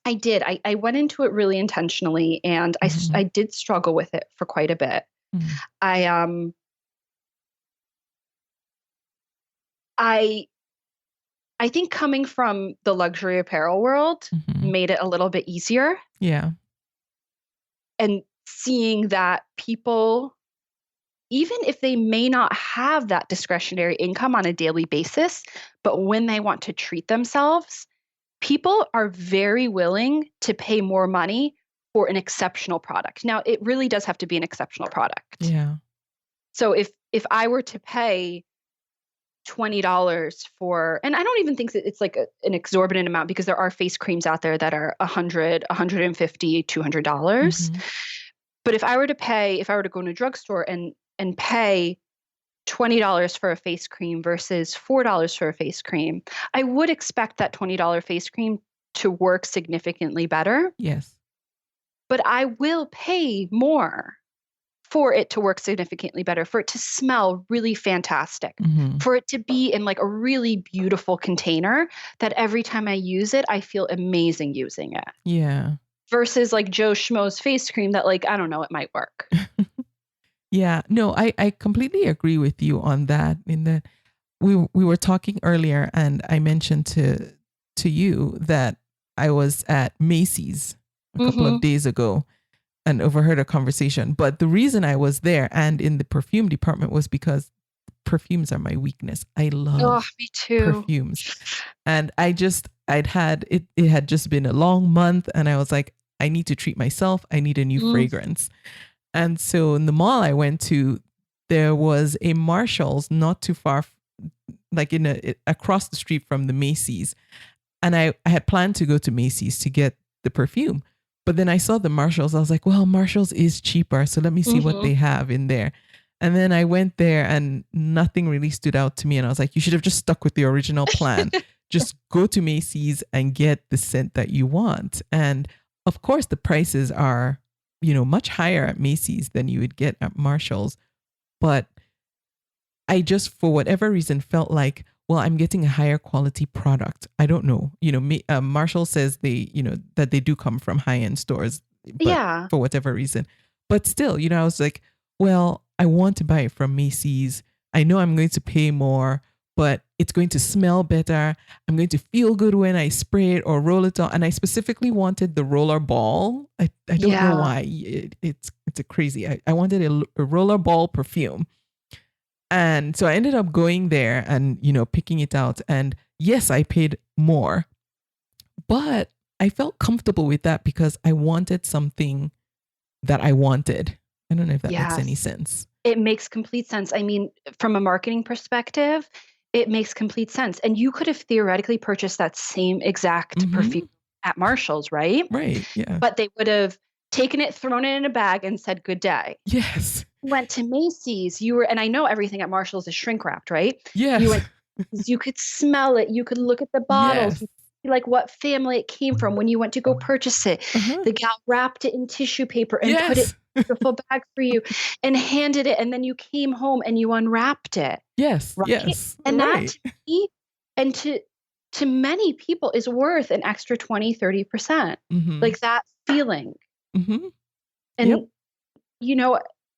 I did. I went into it really intentionally, and I did struggle with it for quite a bit. I think coming from the luxury apparel world made it a little bit easier. Yeah. And seeing that people, even if they may not have that discretionary income on a daily basis, but when they want to treat themselves, people are very willing to pay more money for an exceptional product. Now, it really does have to be an exceptional product. Yeah. So if I were to pay $20 for, and I don't even think that it's like an exorbitant amount, because there are face creams out there that are $100, $150, $200. But if I were to go in a drugstore and pay $20 for a face cream versus $4 for a face cream, I would expect that $20 face cream to work significantly better. Yes. But I will pay more for it to work significantly better, for it to smell really fantastic, for it to be in like a really beautiful container that every time I use it, I feel amazing using it. Yeah. Versus like Joe Schmo's face cream that like, I don't know, it might work. Yeah. No, I completely agree with you on that. In that we were talking earlier and I mentioned to you that I was at Macy's a couple of days ago and overheard a conversation. But the reason I was there and in the perfume department was because perfumes are my weakness. I love me too. perfumes. And it had just been a long month and I was like, I need to treat myself. I need a new fragrance. And so in the mall I went to, there was a Marshall's not too far, like across the street from the Macy's. And I had planned to go to Macy's to get the perfume. But then I saw the Marshalls. I was like, well, Marshalls is cheaper. So let me see what they have in there. And then I went there and nothing really stood out to me. And I was like, you should have just stuck with the original plan. Just go to Macy's and get the scent that you want. And of course, the prices are, much higher at Macy's than you would get at Marshalls. But I just, for whatever reason, felt like, well, I'm getting a higher quality product. I don't know. Marshall says that they do come from high-end stores, but for whatever reason. But still, I was like, well, I want to buy it from Macy's. I know I'm going to pay more, but it's going to smell better. I'm going to feel good when I spray it or roll it on. And I specifically wanted the roller ball. I don't know why. It's a crazy. I wanted a roller ball perfume. And so I ended up going there and, picking it out. And yes, I paid more, but I felt comfortable with that because I wanted something that I wanted. I don't know if that makes any sense. It makes complete sense. I mean, from a marketing perspective, it makes complete sense. And you could have theoretically purchased that same exact perfume at Marshall's, right? Right. Yeah. But they would have taken it, thrown it in a bag and said, good day. Yes. Went to Macy's, and I know everything at Marshall's is shrink wrapped, right? Yes. You could smell it. You could look at the bottles. Yes. Like what family it came from when you went to go purchase it. The gal wrapped it in tissue paper and put it in a beautiful bag for you and handed it. And then you came home and you unwrapped it. Yes. Right? Yes. And that to me and to many people is worth an extra 20-30%. Like that feeling. And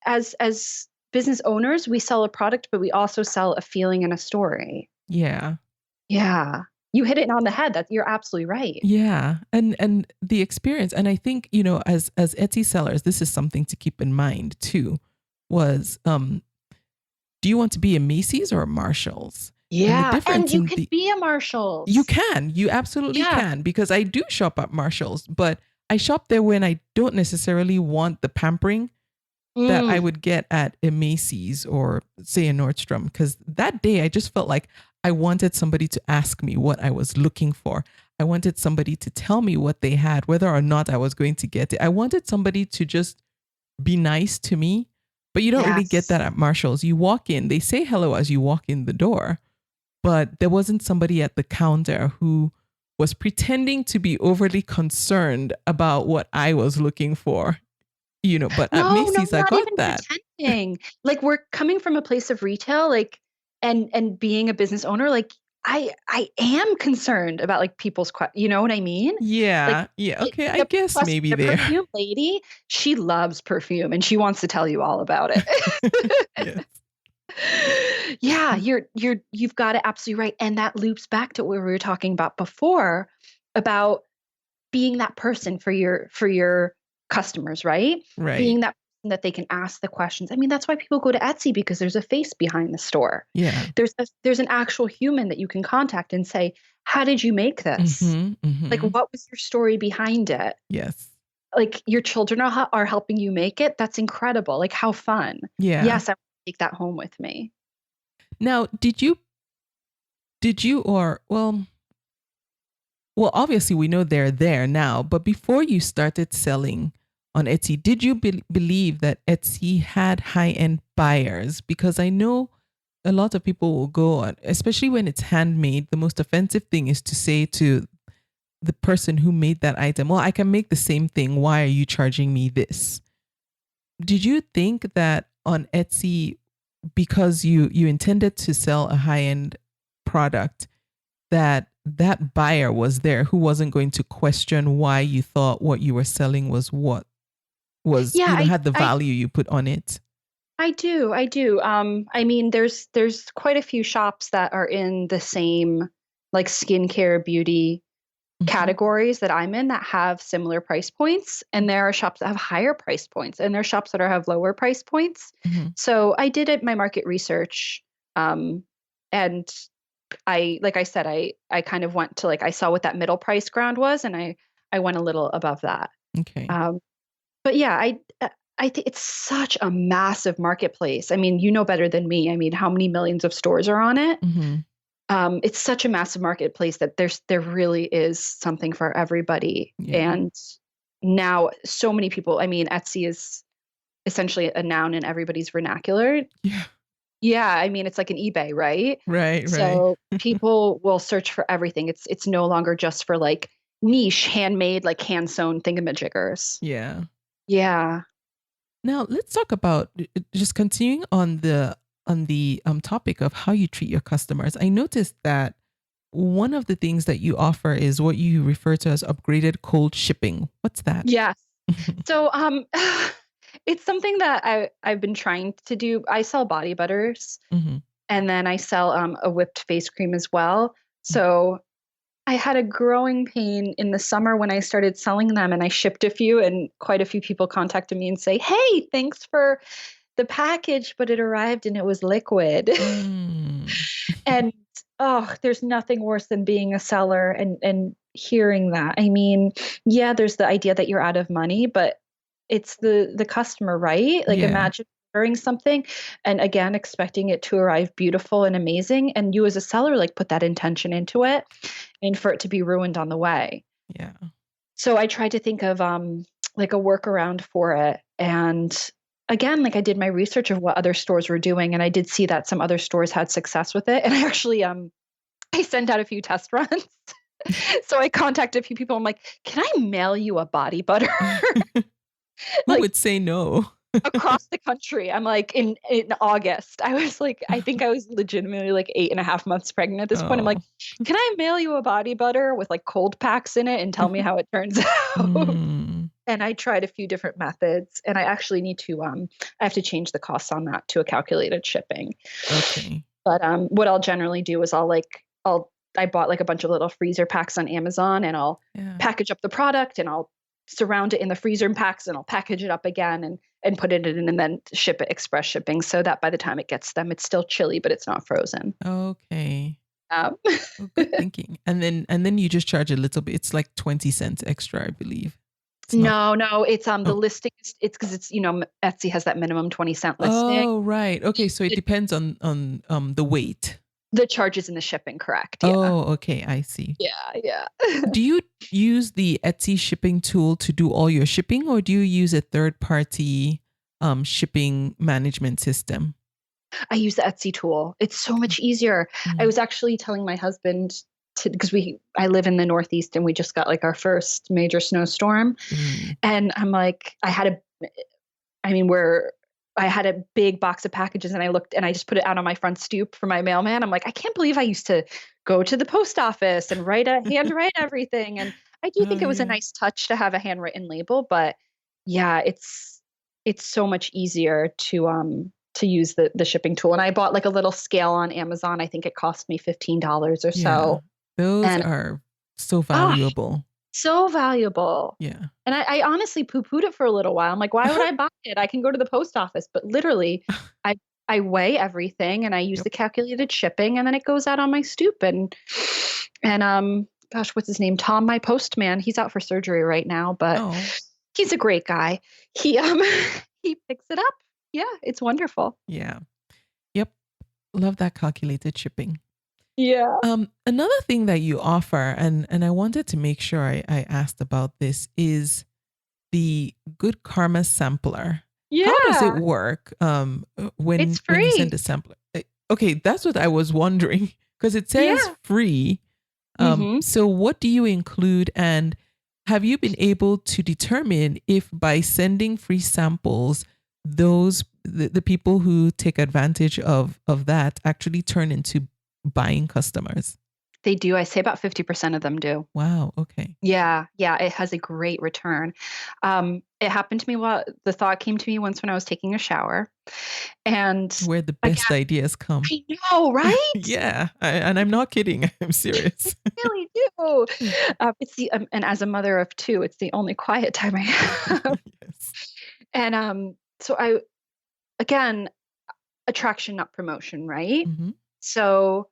as business owners, we sell a product, but we also sell a feeling and a story. Yeah. Yeah. You hit it on the head. You're absolutely right. Yeah. And the experience, and I think, as Etsy sellers, this is something to keep in mind too, was, do you want to be a Macy's or a Marshall's? Yeah. And you can be a Marshall's. You can. You absolutely can, because I do shop at Marshall's, but I shop there when I don't necessarily want the pampering that I would get at a Macy's or say a Nordstrom. Because that day I just felt like I wanted somebody to ask me what I was looking for. I wanted somebody to tell me what they had, whether or not I was going to get it. I wanted somebody to just be nice to me. But you don't really get that at Marshall's. You walk in, they say hello as you walk in the door. But there wasn't somebody at the counter who was pretending to be overly concerned about what I was looking for. But at Macy's, I got that. Pretending. Like, we're coming from a place of retail, like, and being a business owner, like, I am concerned about like people's, you know what I mean? Yeah. Like, yeah. Okay. I guess maybe the there. perfume lady, she loves perfume and she wants to tell you all about it. Yes. Yeah, you've got it absolutely right. And that loops back to what we were talking about before about being that person for your customers, right? Right. Being that person that they can ask the questions. I mean, that's why people go to Etsy, because there's a face behind the store. Yeah. There's an actual human that you can contact and say, how did you make this? Like, what was your story behind it? Yes. Like, your children are helping you make it. That's incredible. Like, how fun. Yeah. Yes, I want to take that home with me. Now, did you well, obviously we know they're there now, but before you started selling on Etsy, did you believe that Etsy had high-end buyers? Because I know a lot of people will go on, especially when it's handmade, the most offensive thing is to say to the person who made that item, well, I can make the same thing. Why are you charging me this? did you think that on Etsy, because you intended to sell a high-end product, that buyer was there who wasn't going to question why you thought what you were selling was what was, Yeah, had the value you put on it? I do. I do. I mean, there's quite a few shops that are in the same like skincare, beauty categories that I'm in that have similar price points. And there are shops that have higher price points, and there are shops that have lower price points. Mm-hmm. So I did my market research. And like I said, I kind of went to I saw what that middle price ground was, and I went a little above that. Okay. But yeah, I think it's such a massive marketplace. I mean, you know better than me. I mean, how many millions of stores are on it? Mm-hmm. It's such a massive marketplace that there really is something for everybody. Yeah. And now so many people, I mean, Etsy is essentially a noun in everybody's vernacular. Yeah. Yeah, I mean, it's like an eBay, right? Right. So people will search for everything. It's no longer just for like niche, handmade, like hand sewn thingamajiggers. Yeah. Yeah. Now let's talk about just continuing on the topic of how you treat your customers. I noticed that one of the things that you offer is what you refer to as upgraded cold shipping. What's that? Yes. So it's something that I've been trying to do. I sell body butters, Mm-hmm. and then I sell a whipped face cream as well. So I had a growing pain in the summer when I started selling them, and I shipped a few, and quite a few people contacted me and say, "Hey, thanks for the package, but it arrived and it was liquid." And there's nothing worse than being a seller and hearing that. I mean, yeah, there's the idea that you're out of money, but it's the customer, right? Like, Yeah. imagine ordering something and again expecting it to arrive beautiful and amazing, and you as a seller like put that intention into it, and for it to be ruined on the way. Yeah. So I tried to think of like a workaround for it. And again, like I did my research of what other stores were doing, and I did see that some other stores had success with it. And I actually I sent out a few test runs. So I contacted a few people. I'm like, "Can I mail you a body butter?" Who Like, would say no? across the country. I'm like, in August, I was like, I think I was legitimately like 8.5 months pregnant at this point. I'm like, Oh. "Can I mail you a body butter with like cold packs in it and tell me how it turns out?" Mm. And I tried a few different methods, and I actually need to I have to change the costs on that to a calculated shipping. Okay. But what I'll generally do is I bought like a bunch of little freezer packs on Amazon, and I'll Yeah. package up the product, and I'll surround it in the freezer packs, and I'll package it up again and put it in, and then ship it express shipping, so that by the time it gets them, it's still chilly, but it's not frozen. Okay. Um, Oh, good thinking. And then you just charge a little bit. It's like 20 cents extra, I believe. It's not. no, it's the Oh. listing. It's because it's Etsy has that minimum 20-cent listing. Oh, right. Okay. So it depends on the weight. The charges and the shipping, correct? Yeah. Oh, okay. I see. Yeah. Do you use the Etsy shipping tool to do all your shipping, or do you use a third party shipping management system? I use the Etsy tool. It's so much easier. Mm. I was actually telling my husband because I live in the Northeast, and we just got like our first major snowstorm. And I'm like, I had a big box of packages, and I looked and I just put it out on my front stoop for my mailman. I'm like, I can't believe I used to go to the post office and handwrite everything. And I do think it was a nice touch to have a handwritten label, but yeah, it's so much easier to use the shipping tool. And I bought like a little scale on Amazon. I think it cost me $15 or so. Those And are so valuable. so valuable. Yeah. And I honestly poo-pooed it for a little while. I'm like, why would I buy it? I can go to the post office. But literally, I weigh everything, and I use the calculated shipping, and then it goes out on my stoop. And gosh, what's his name? Tom, my postman. He's out for surgery right now, but he's a great guy. He he picks it up. Yeah, it's wonderful. Yeah. Yep. Love that calculated shipping. Yeah. Another thing that you offer, and I wanted to make sure I asked about this, is the Good Karma sampler. Yeah. How does it work when It's when you free. send a sampler? Okay, that's what I was wondering, because it says free. So what do you include, and have you been able to determine if by sending free samples the people who take advantage of that actually turn into buying customers? They do. I say about 50% of them do. Wow. Okay. Yeah, yeah, it has a great return. It happened to me the thought came to me once when I was taking a shower. And Where the best again, ideas come. I know, right? Yeah. And I'm not kidding. I'm They serious. really do. And as a mother of two, it's the only quiet time I have. Yes. And so again, attraction, not promotion, right? Hmm. So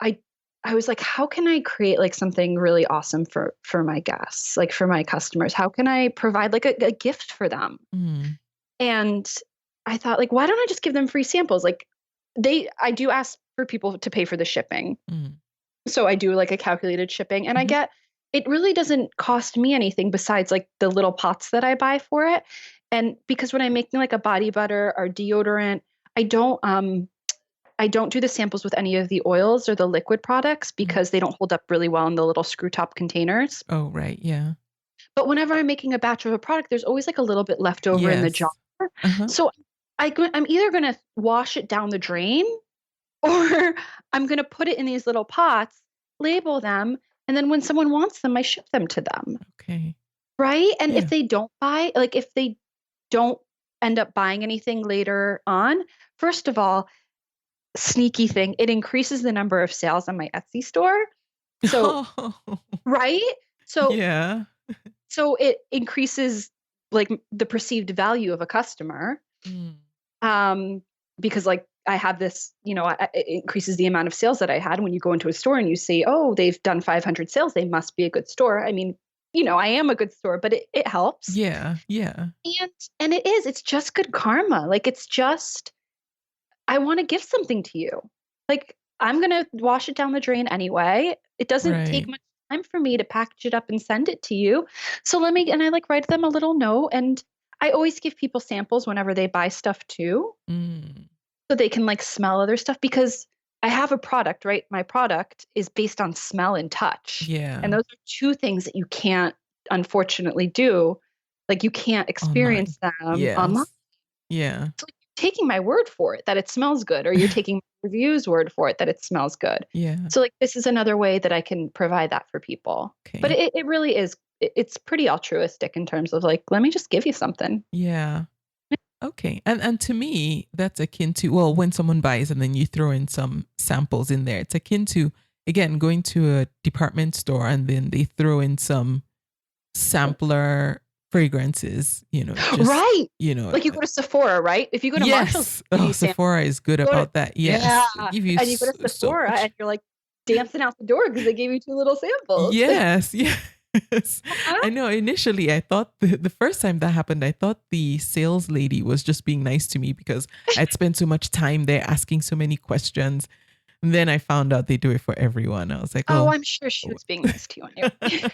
I I was like, how can I create like something really awesome for my guests, like for my customers? How can I provide like a gift for them? Mm. And I thought, like, why don't I just give them free samples? Like I do ask for people to pay for the shipping. Mm. So I do like a calculated shipping and Hmm. it really doesn't cost me anything besides like the little pots that I buy for it. And because when I'm making like a body butter or deodorant, I don't um I don't do the samples with any of the oils or the liquid products Mm. because they don't hold up really well in the little screw top containers. Oh, right. Yeah. But whenever I'm making a batch of a product, there's always like a little bit left over in the jar. Yes. Uh-huh. So I'm either going to wash it down the drain or I'm going to put it in these little pots, label them, and then when someone wants them, I ship them to them. Okay. Right. And Yeah. if they don't buy, like if they don't end up buying anything later on, first of all, sneaky thing, it increases the number of sales on my Etsy store. So, Oh, right? So yeah. so it increases like the perceived value of a customer. Mm. Um because like I have this, it increases the amount of sales that I had. When you go into a store and you see, oh, they've done 500 sales, they must be a good store. I mean, I am a good store, but it helps. Yeah. Yeah. And it's just good karma. Like it's just I want to give something to you. Like, I'm going to wash it down the drain anyway. It doesn't take Right. much time for me to package it up and send it to you. So and I like write them a little note. And I always give people samples whenever they buy stuff too, Mm. so they can like smell other stuff because I have a product, right? My product is based on smell and touch. And Yeah. those are two things that you can't unfortunately do. Like, you can't Online. experience them online. Yes. Yeah. So like, you're taking my word for it that it smells good, or you're taking my review's word for it that it smells good. Yeah. So like this is another way that I can provide that for people. But Okay. it really is it's pretty altruistic in terms of like, let me just give you something. Yeah. Okay. And to me, that's akin to, well, when someone buys and then you throw in some samples in there, it's akin to, again, going to a department store and then they throw in some sampler fragrances, just, Right. you know, Like you go to Sephora, right? If you go to Marshall's, yes. they give Oh, you samples. Sephora is good You go to- about that. Yeah. Yes. They give you And you go to so Sephora much. and you're like dancing out the door because they gave you two little samples. Yes, yes. Uh-huh. I know initially I thought the first time that happened, I thought the sales lady was just being nice to me because I'd spent so much time there asking so many questions. And then I found out they do it for everyone. I was like, Oh, oh. I'm sure she was being nice to you anyway.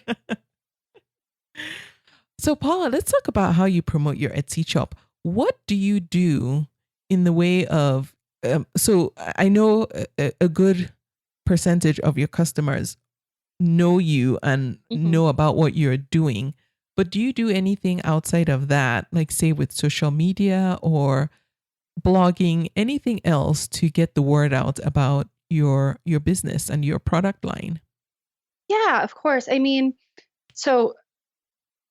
So, Paula, let's talk about how you promote your Etsy shop. What do you do in the way of, so I know a good percentage of your customers know you and Mhm. know about what you're doing, but do you do anything outside of that, like say with social media or blogging, anything else to get the word out about your business and your product line? Yeah, of course. I mean, so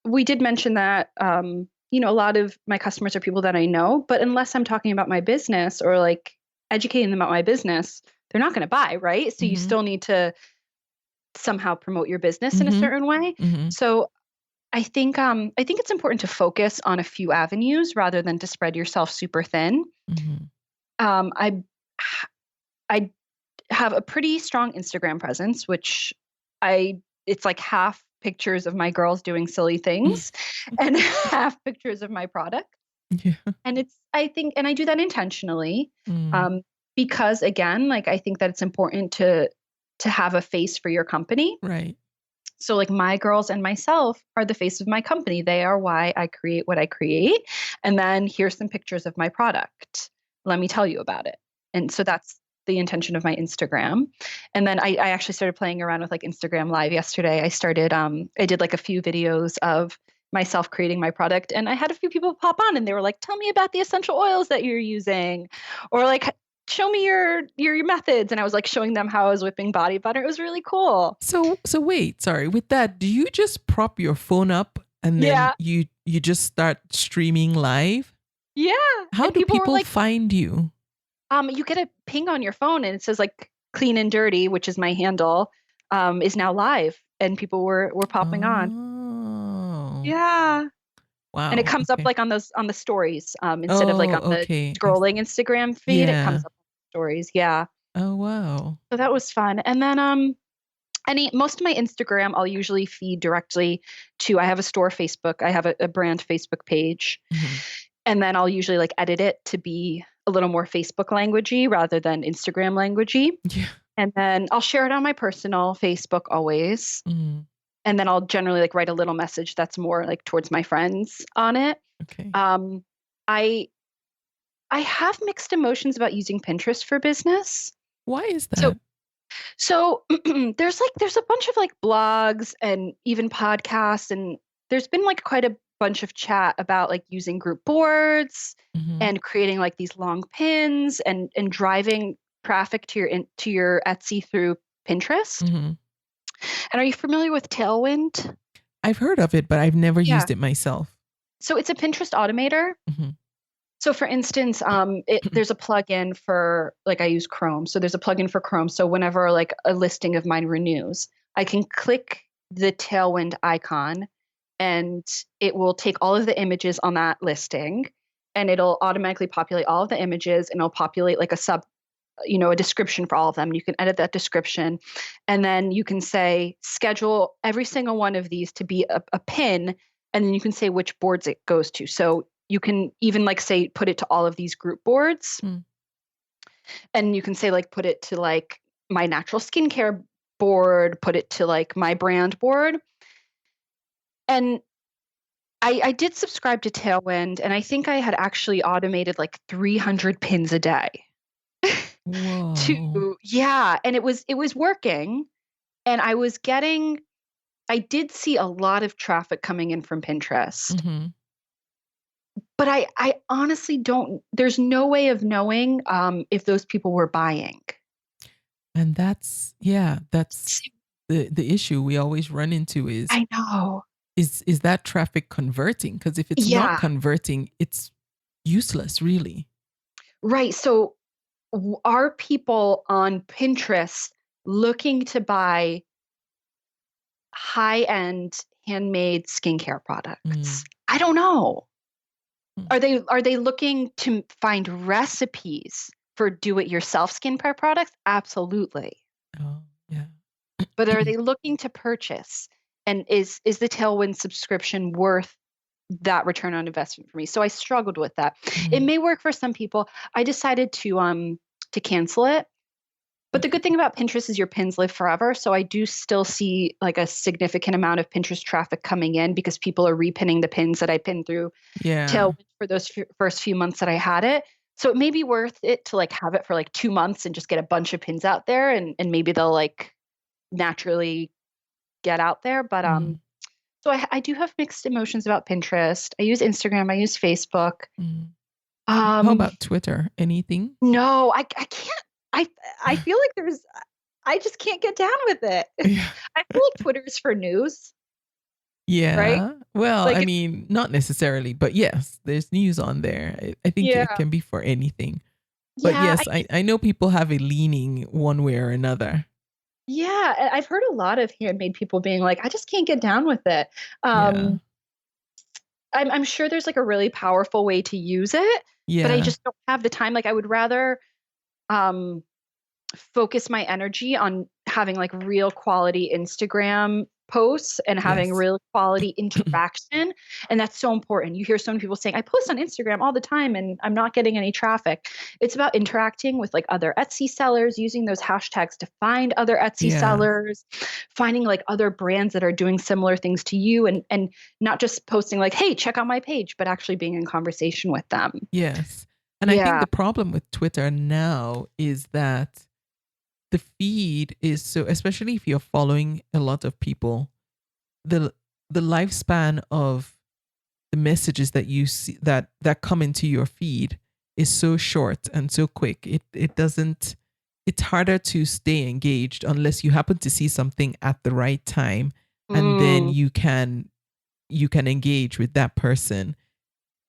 we did mention that a lot of my customers are people that I know, but unless I'm talking about my business or like educating them about my business, they're not going to buy, right? So you Mm-hmm. still need to somehow promote your business in a Mm-hmm. certain way. Mm-hmm. So I think it's important to focus on a few avenues rather than to spread yourself super thin. Mm-hmm. Um, I I have a pretty strong Instagram presence, which it's like half pictures of my girls doing silly things and half pictures of my product. Yeah. And I do that intentionally, Mm. um, because again, like I think that it's important to have a face for your company. Right. So like my girls and myself are the face of my company. They are why I create what I create. And then here's some pictures of my product. Let me tell you about it. And so that's the intention of my Instagram. And then I actually started playing around with like Instagram Live yesterday. I did like a few videos of myself creating my product. And I had a few people pop on and they were like, tell me about the essential oils that you're using, or like, show me your methods. And I was like showing them how I was whipping body butter. It was really cool. So wait, sorry. With that, do you just prop your phone up and then Yeah. you just start streaming live? Yeah. How and do people were people like, find you? you get a ping on your phone and it says like Clean and Dirty, which is my handle, is now live. And people were popping on. Oh, Yeah. And it wow. comes up Okay. like on the stories, instead of like Oh, on the okay. scrolling Instagram feed, it Yeah. comes up on the stories. Yeah. Oh, wow. So that was fun. And then most of my Instagram I'll usually feed directly to, I have a store Facebook. I have a brand Facebook page. Mhm. And then I'll usually like edit it to be a little more Facebook languagey rather than Instagram languagey. Yeah. And then I'll share it on my personal Facebook always. Mm, And then I'll generally like write a little message that's more like towards my friends on it. okay. Um, I I have mixed emotions about using Pinterest for business. Why is So that? so there's a bunch of like blogs and even podcasts, and there's been like quite a bunch of chat about like using group boards Mhm. and creating like these long pins and driving traffic to your Etsy through Pinterest. Mhm. And are you familiar with TailWind? I've heard of it, but I've never Yeah. used it myself. So it's a Pinterest automator. Mhm. So for instance, there's a plugin for, like, I use Chrome. So there's a plugin for Chrome. So whenever like a listing of mine renews, I can click the Tailwind icon and it will take all of the images on that listing and it'll automatically populate all of the images, and it'll populate like a description for all of them. You can edit that description and then you can say schedule every single one of these to be a pin, and then you can say which boards it goes to. So you can even like say put it to all of these group boards, Mm. and you can say like put it to like my natural skincare board, put it to like my brand board. And I did subscribe to Tailwind, and I think I had actually automated like 300 pins a day. Whoa. Yeah, and it was working, and I did see a lot of traffic coming in from Pinterest. Mhm. But I honestly don't, there's no way of knowing if those people were buying. And that's the issue we always run into is I know. is that traffic converting? Because if it's not Yeah, converting, it's useless, really. right. So are people on Pinterest looking to buy high-end handmade skincare products? Mm. I don't know. Mm. Are they looking to find recipes for do-it-yourself skincare products? Absolutely. Oh, yeah. But are they looking to purchase? And is the Tailwind subscription worth that return on investment for me? So I struggled with that. It Mhm. may work for some people. I decided to cancel it. But the Okay. good thing about Pinterest is your pins live forever. So I do still see like a significant amount of Pinterest traffic coming in because people are repinning the pins that I pinned through Yeah. Tailwind for those first few months that I had it. So it may be worth it to like have it for like 2 months and just get a bunch of pins out there, and maybe they'll like naturally get out there. But Mm. so I do have mixed emotions about Pinterest. I use Instagram, I use Facebook. Mm. How Um, about Twitter? Anything? no, I can't. I I feel like I just can't get down with it. Yeah. I feel like Twitter is for news, right? Yeah. Well, Like I it's mean, not necessarily, but yes, there's news on there. I think it yeah, can be for anything. But yeah, yes, I know people have a leaning one way or another. I've heard a lot of handmade people being like, I just can't get down with it. Yeah. Um, I'm sure there's like a really powerful way to use it, but I Yeah. just don't have the time. Like I would rather um focus my energy on having like real quality Instagram posts and having Yes. real quality interaction. And that's so important. You hear so many people saying, I post on Instagram all the time and I'm not getting any traffic. It's about interacting with like other Etsy sellers, using those hashtags to find other Etsy Yeah. sellers, finding like other brands that are doing similar things to you, and not just posting like, hey, check out my page, but actually being in conversation with them. Yes. And I think Yeah. the problem with Twitter now is that the feed is so, especially if you're following a lot of people, the the lifespan of messages that you see that come into your feed is so short and so quick. It doesn't, it's harder to stay engaged unless you happen to see something at the right time, and then Mm, you can engage with that person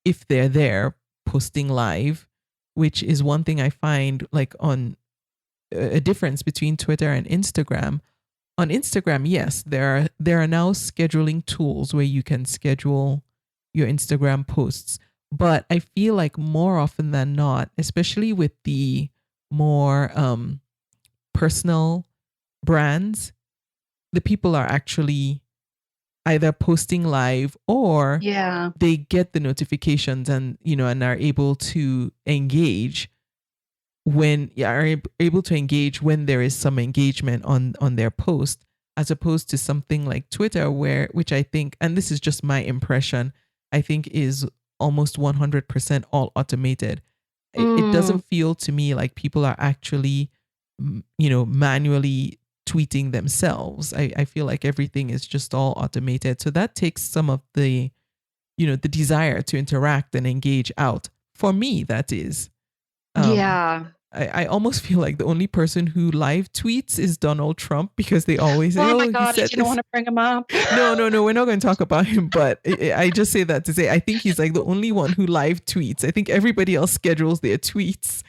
if they're there posting live, which is one thing I find like on a difference between Twitter and Instagram. On Instagram, yes, there are now scheduling tools where you can schedule your Instagram posts. But I feel like more often than not, especially with the more personal brands, the people are actually either posting live or yeah. they get the notifications and and are able to engage when there is some engagement on their post, as opposed to something like Twitter, which I think, and this is just my impression, I think is almost 100% all automated. It Mm, doesn't feel to me like people are actually manually tweeting themselves. I feel like everything is just all automated, so that takes some of the the desire to interact and engage out for me. That is um yeah. I almost feel like the only person who live tweets is Donald Trump, because they always say, Oh my oh, he God, I said didn't want this. to bring him up. No, no, no, we're not going to talk about him. But I just say that to say, I think he's like the only one who live tweets. I think everybody else schedules their tweets.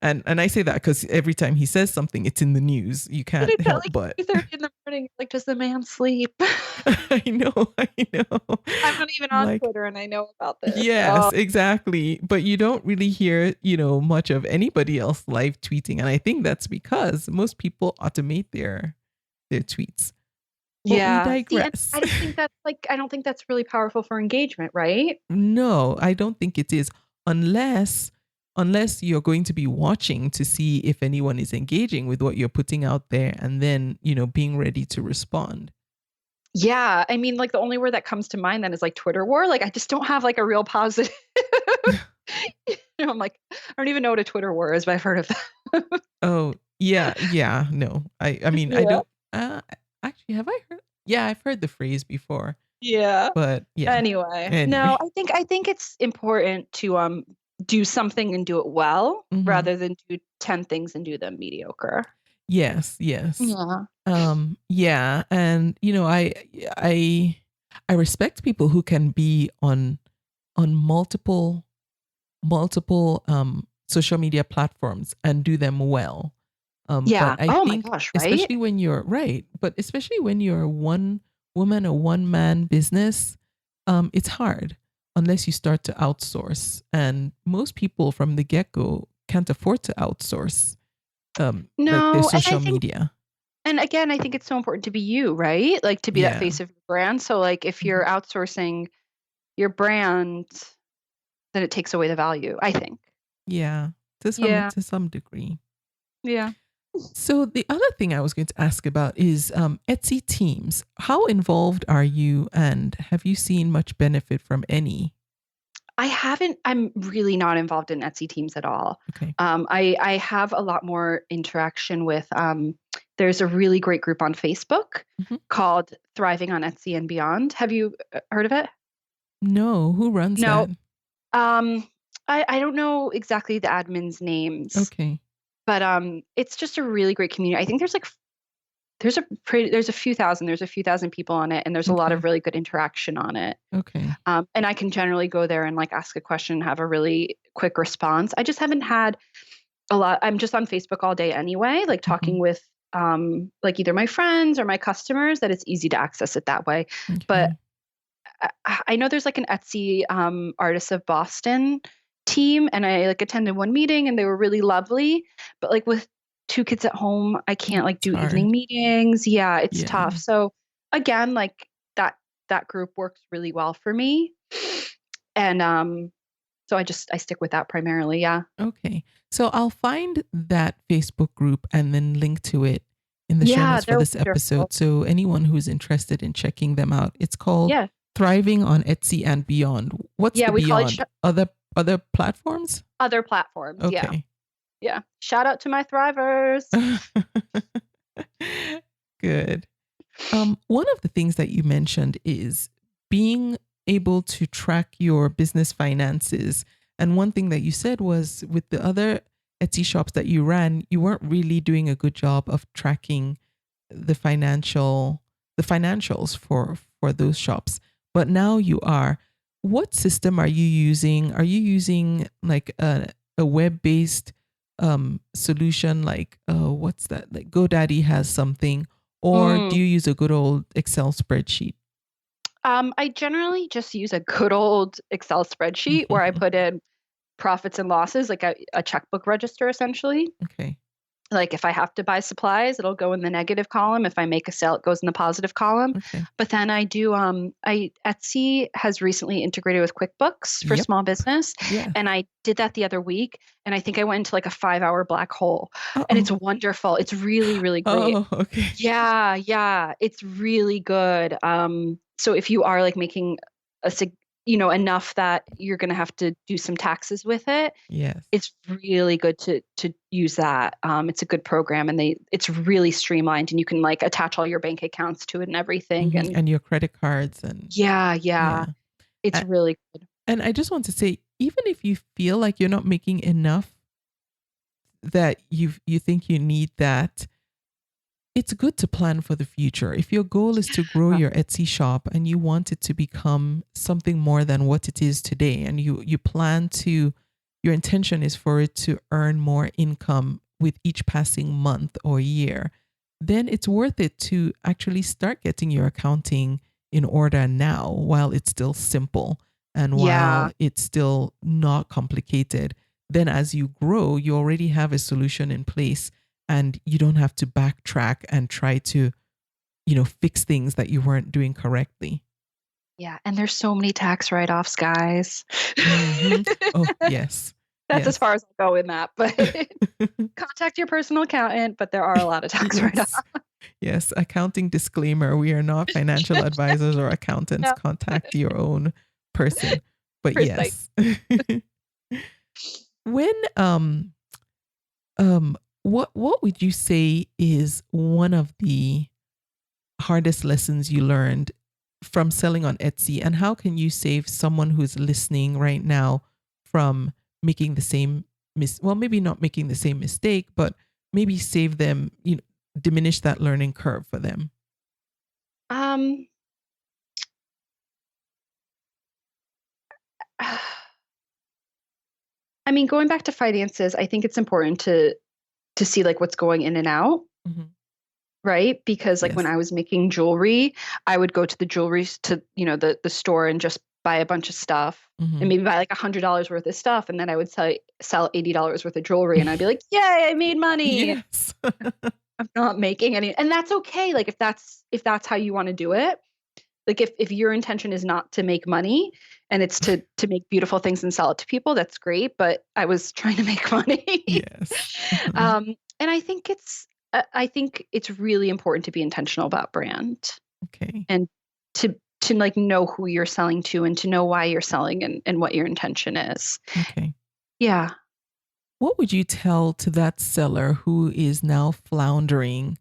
And I say that because every time he says something, it's in the news. You But can't it's at help like but. 2:30 in the morning. Like, does the man sleep? I know, I know. I'm not even I'm on like, Twitter and I know about this. yes, exactly. But you don't really hear, much of anybody else live tweeting. And I think that's because most people automate their tweets. But we Yeah. See, and digress. I don't think that's really powerful for engagement, right? No, I don't think it is, unless you're going to be watching to see if anyone is engaging with what you're putting out there, and then, being ready to respond. Yeah. I mean, like the only word that comes to mind then is like Twitter war. Like I just don't have like a real positive. I'm like, I don't even know what a Twitter war is, but I've heard of that. Oh, yeah, yeah, no. I mean, I Yeah. don't actually, have I heard? Yeah, I've heard the phrase before, Yeah. but yeah. Anyway, no, Anyway. I think it's important to do something and do it well Mhm. rather than do 10 things and do them mediocre. Yes, yes. Yeah. Yeah, and I I respect people who can be on multiple social media platforms and do them well. But Yeah. I Oh my think, gosh, right? especially when you're right, but especially when you're a one woman or one man business, it's hard unless you start to outsource. And most people from the get go can't afford to outsource like their No, and I social think media. and again, I think it's so important to be you, right? Like to be that Yeah. face of your brand. So like if you're Mhm. outsourcing your brand, then it takes away the value, I think. Yeah. Yeah. To some degree. Yeah. So the other thing I was going to ask about is Etsy teams. How involved are you, and have you seen much benefit from any? I'm really not involved in Etsy teams at all. Okay. I have a lot more interaction with, there's a really great group on Facebook Mhm. called Thriving on Etsy and Beyond. Have you heard of it? No, who runs No. that? Um, I don't know exactly the admins' names, Okay. but it's just a really great community. I think there's a few thousand people on it, and there's a lot of Okay. really good interaction on it. Okay. And I can generally go there and like ask a question and have a really quick response. I just haven't had a lot. I'm just on Facebook all day anyway, like talking Mhm. with like either my friends or my customers, that it's easy to access it that way. But Okay. I know there's like an Etsy Artists of Boston team, and I like attended one meeting and they were really lovely. But like with two kids at home, I can't like It's do evening hard. meetings. Yeah, it's Yeah. tough. So again, like that group works really well for me. And so I stick with that primarily. Yeah. Okay. So I'll find that Facebook group and then link to it in the show Yeah, notes for they're this wonderful. episode. So anyone who's interested in checking them out, it's called Yeah. Thriving on Etsy and Beyond. What's Yeah, the we call each beyond? Other platforms? other platforms. Yeah. Okay. Yeah. Shout out to my thrivers. Good. One of the things that you mentioned is being able to track your business finances. And one thing that you said was with the other Etsy shops that you ran, you weren't really doing a good job of tracking the financials for those shops. But now you are. What system are you using? Are you using like a web-based solution like what's that? Like GoDaddy has something, or do you use a good old Excel spreadsheet? I generally just use a good old Excel spreadsheet where I put in profits and losses, like a checkbook register, essentially. Okay. Like if I have to buy supplies, it'll go in the negative column. If I make a sale, it goes in the positive column. Okay. But then I do, Etsy has recently integrated with QuickBooks for small business. Yeah. And I did that the other week. And I think I went into like a 5-hour black hole. And it's wonderful. It's really, really great. Oh, okay. Yeah. It's really good. So if you are like making enough that you're going to have to do some taxes with it. Yes. It's really good to use that. It's a good program, and it's really streamlined, and you can like attach all your bank accounts to it and everything, and your credit cards and yeah. It's really good. And I just want to say, even if you feel like you're not making enough, that you think you need that, it's good to plan for the future. If your goal is to grow your Etsy shop and you want it to become something more than what it is today, and you plan to, your intention is for it to earn more income with each passing month or year, then it's worth it to actually start getting your accounting in order now while it's still simple and while it's still not complicated. Then as you grow, you already have a solution in place. And you don't have to backtrack and try to, fix things that you weren't doing correctly. Yeah. And there's so many tax write-offs, guys. Oh, yes. That's as far as I'll go in that. But contact your personal accountant, but there are a lot of tax write-offs. Yes. Accounting disclaimer. We are not financial advisors or accountants. No. Contact your own person. But yes. When, what would you say is one of the hardest lessons you learned from selling on Etsy, and how can you save someone who's listening right now from making the same maybe not making the same mistake, but maybe save them, diminish that learning curve for them? I mean, going back to finances, I think it's important to see like what's going in and out. Right? Because like when I was making jewelry, I would go to the jewelry to, the store and just buy a bunch of stuff and maybe buy like $100 worth of stuff. And then I would sell $80 worth of jewelry, and I'd be like, yay, I made money. Yes. I'm not making any, and that's okay. Like if that's how you want to do it, like if your intention is not to make money and it's to make beautiful things and sell it to people, that's great. But I was trying to make money. Yes. And I think it's really important to be intentional about brand. Okay. And to like know who you're selling to and to know why you're selling and what your intention is. Okay. Yeah. What would you tell to that seller who is now floundering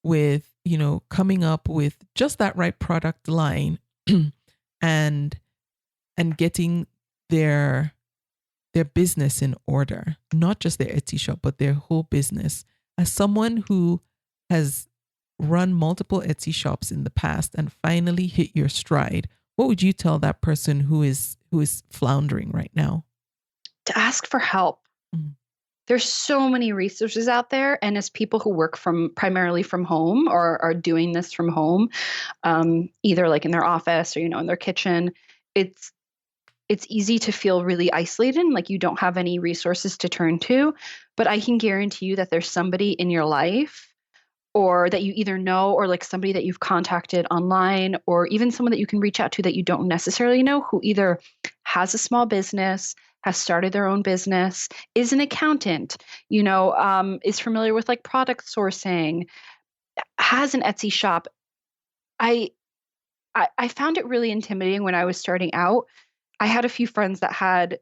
with, coming up with just that right product line and getting their business in order, not just their Etsy shop, but their whole business? As someone who has run multiple Etsy shops in the past and finally hit your stride, what would you tell that person who is floundering right now? To ask for help. There's so many resources out there. And as people who work primarily from home or are doing this from home, either like in their office or, in their kitchen, it's easy to feel really isolated and like you don't have any resources to turn to. But I can guarantee you that there's somebody in your life, or that you either know, or like somebody that you've contacted online, or even someone that you can reach out to that you don't necessarily know, who either has a small business, has started their own business, is an accountant, is familiar with like product sourcing, has an Etsy shop. I found it really intimidating when I was starting out. I had a few friends that had,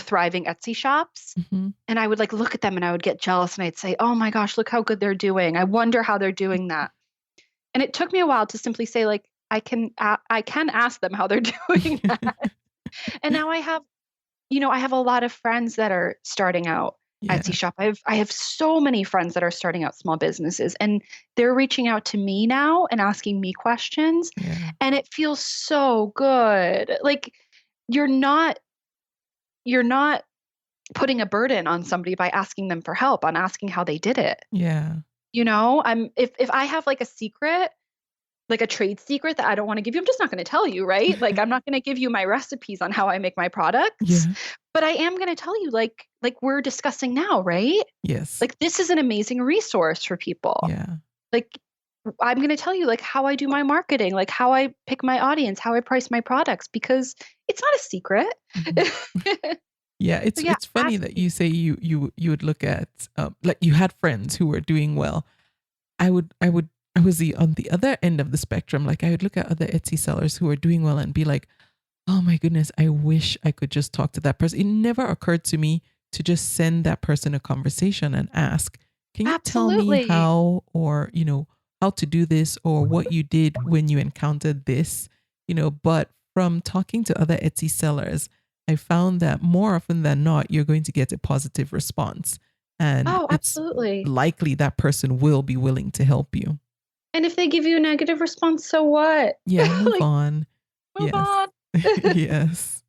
thriving Etsy shops, and I would like look at them and I would get jealous, and I'd say, oh my gosh, look how good they're doing. I wonder how they're doing that. And it took me a while to simply say like, I can ask them how they're doing that. And now I have, I have a lot of friends that are starting out Yeah. Etsy shop. I have so many friends that are starting out small businesses, and they're reaching out to me now and asking me questions, Yeah. and it feels so good. Like you're not putting a burden on somebody by asking them for help, on asking how they did it. Yeah. If I have like a secret, like a trade secret that I don't want to give you, I'm just not going to tell you, right? Like I'm not going to give you my recipes on how I make my products, Yeah. but I am going to tell you like we're discussing now, right? Yes. Like this is an amazing resource for people. Yeah. Like I'm going to tell you like how I do my marketing, like how I pick my audience, how I price my products, because it's not a secret. Mhm. Yeah, So yeah, it's funny ask that me. you say you would look at like you had friends who were doing well. I was on the other end of the spectrum. Like I would look at other Etsy sellers who are doing well and be like, oh my goodness, I wish I could just talk to that person. It never occurred to me to just send that person a conversation and ask, can you tell me Absolutely. how, or, how to do this, or what you did when you encountered this, but from talking to other Etsy sellers, I found that more often than not, you're going to get a positive response. And Oh, it's absolutely. likely that person will be willing to help you. And if they give you a negative response, so what? Yeah, move Like on. move Yes. on. Yes.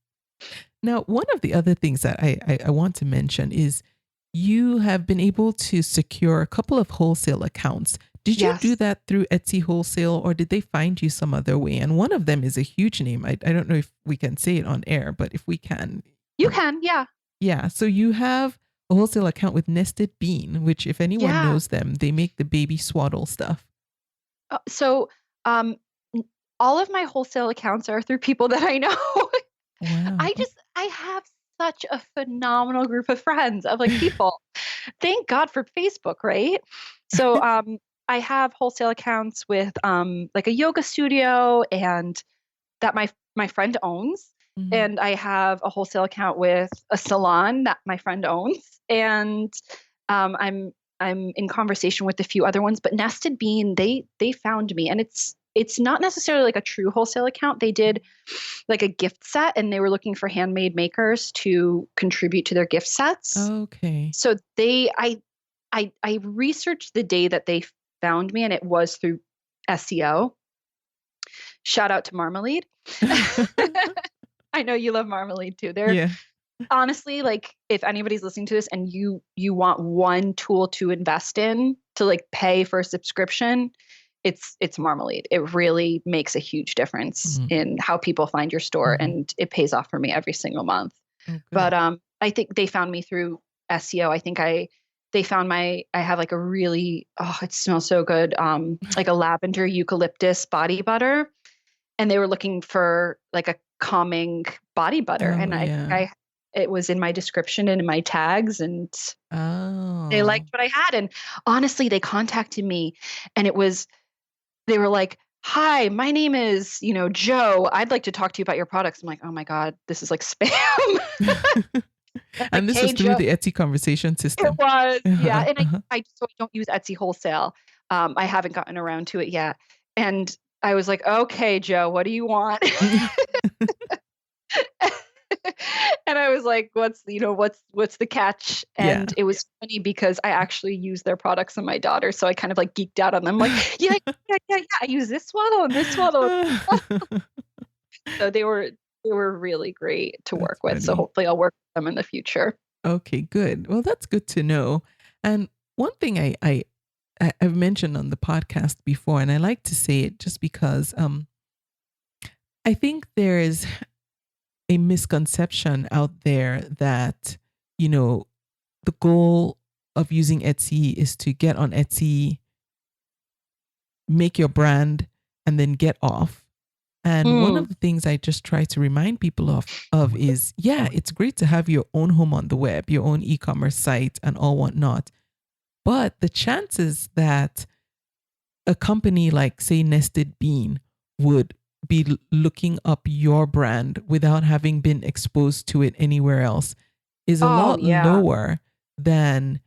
Now, one of the other things that I want to mention is you have been able to secure a couple of wholesale accounts. Did you do Yes. that through Etsy Wholesale, or did they find you some other way? And one of them is a huge name. I don't know if we can say it on air, but if we can, You can, yeah. yeah. So you have a wholesale account with Nested Bean, which if anyone Yeah. knows them, they make the baby swaddle stuff. So, um, n- all of my wholesale accounts are through people that I know. Wow. I have such a phenomenal group of friends of like people. Thank God for Facebook, right? So, I have wholesale accounts with like a yoga studio and that my friend owns. Mhm. And I have a wholesale account with a salon that my friend owns. And I'm in conversation with a few other ones, but Nested Bean, they found me, and it's not necessarily like a true wholesale account. They did like a gift set, and they were looking for handmade makers to contribute to their gift sets. Okay. So I researched the day that they found me, and it was through SEO. Shout out to Marmalead. I know you love Marmalead too. They're Yeah. honestly, like if anybody's listening to this and you want one tool to invest in to like pay for a subscription, it's Marmalead. It really makes a huge difference Mhm. in how people find your store, Mhm. and it pays off for me every single month. Oh, But good. I think they found me through SEO. I think they found I have like a really, oh, it smells so good, like a lavender eucalyptus body butter, and they were looking for like a calming body butter, Oh, and I think yeah. I it was in my description and in my tags, and they Oh. liked what I had. And honestly, they contacted me, and they were like, "Hi, my name is, Joe. I'd like to talk to you about your products." I'm like, "Oh my God, this is like spam." I'm like, And this was "Hey, through Joe." the Etsy conversation It system. was, yeah. Uh-huh, And uh-huh. so I don't use Etsy wholesale. I haven't gotten around to it yet. And I was like, "Okay, Joe, what do you want?" And I was like, what's the catch? Yeah. And it was funny because I actually use their products on my daughter. So I kind of like geeked out on them, like, yeah, yeah, yeah, yeah. I use this swaddle and this swaddle. So they were really great to That's work with. So funny. hopefully I'll work with them in the future. Okay, good. Well, that's good to know. And one thing I've mentioned on the podcast before, and I like to say it just because I think there is a misconception out there that, you know, the goal of using Etsy is to get on Etsy, make your brand, and then get off. And one Mm. of the things I just try to remind people of is, yeah, it's great to have your own home on the web, your own e-commerce site and all whatnot. But the chances that a company like, say, Nested Bean would be looking up your brand without having been exposed to it anywhere else is a Oh lot yeah. lower than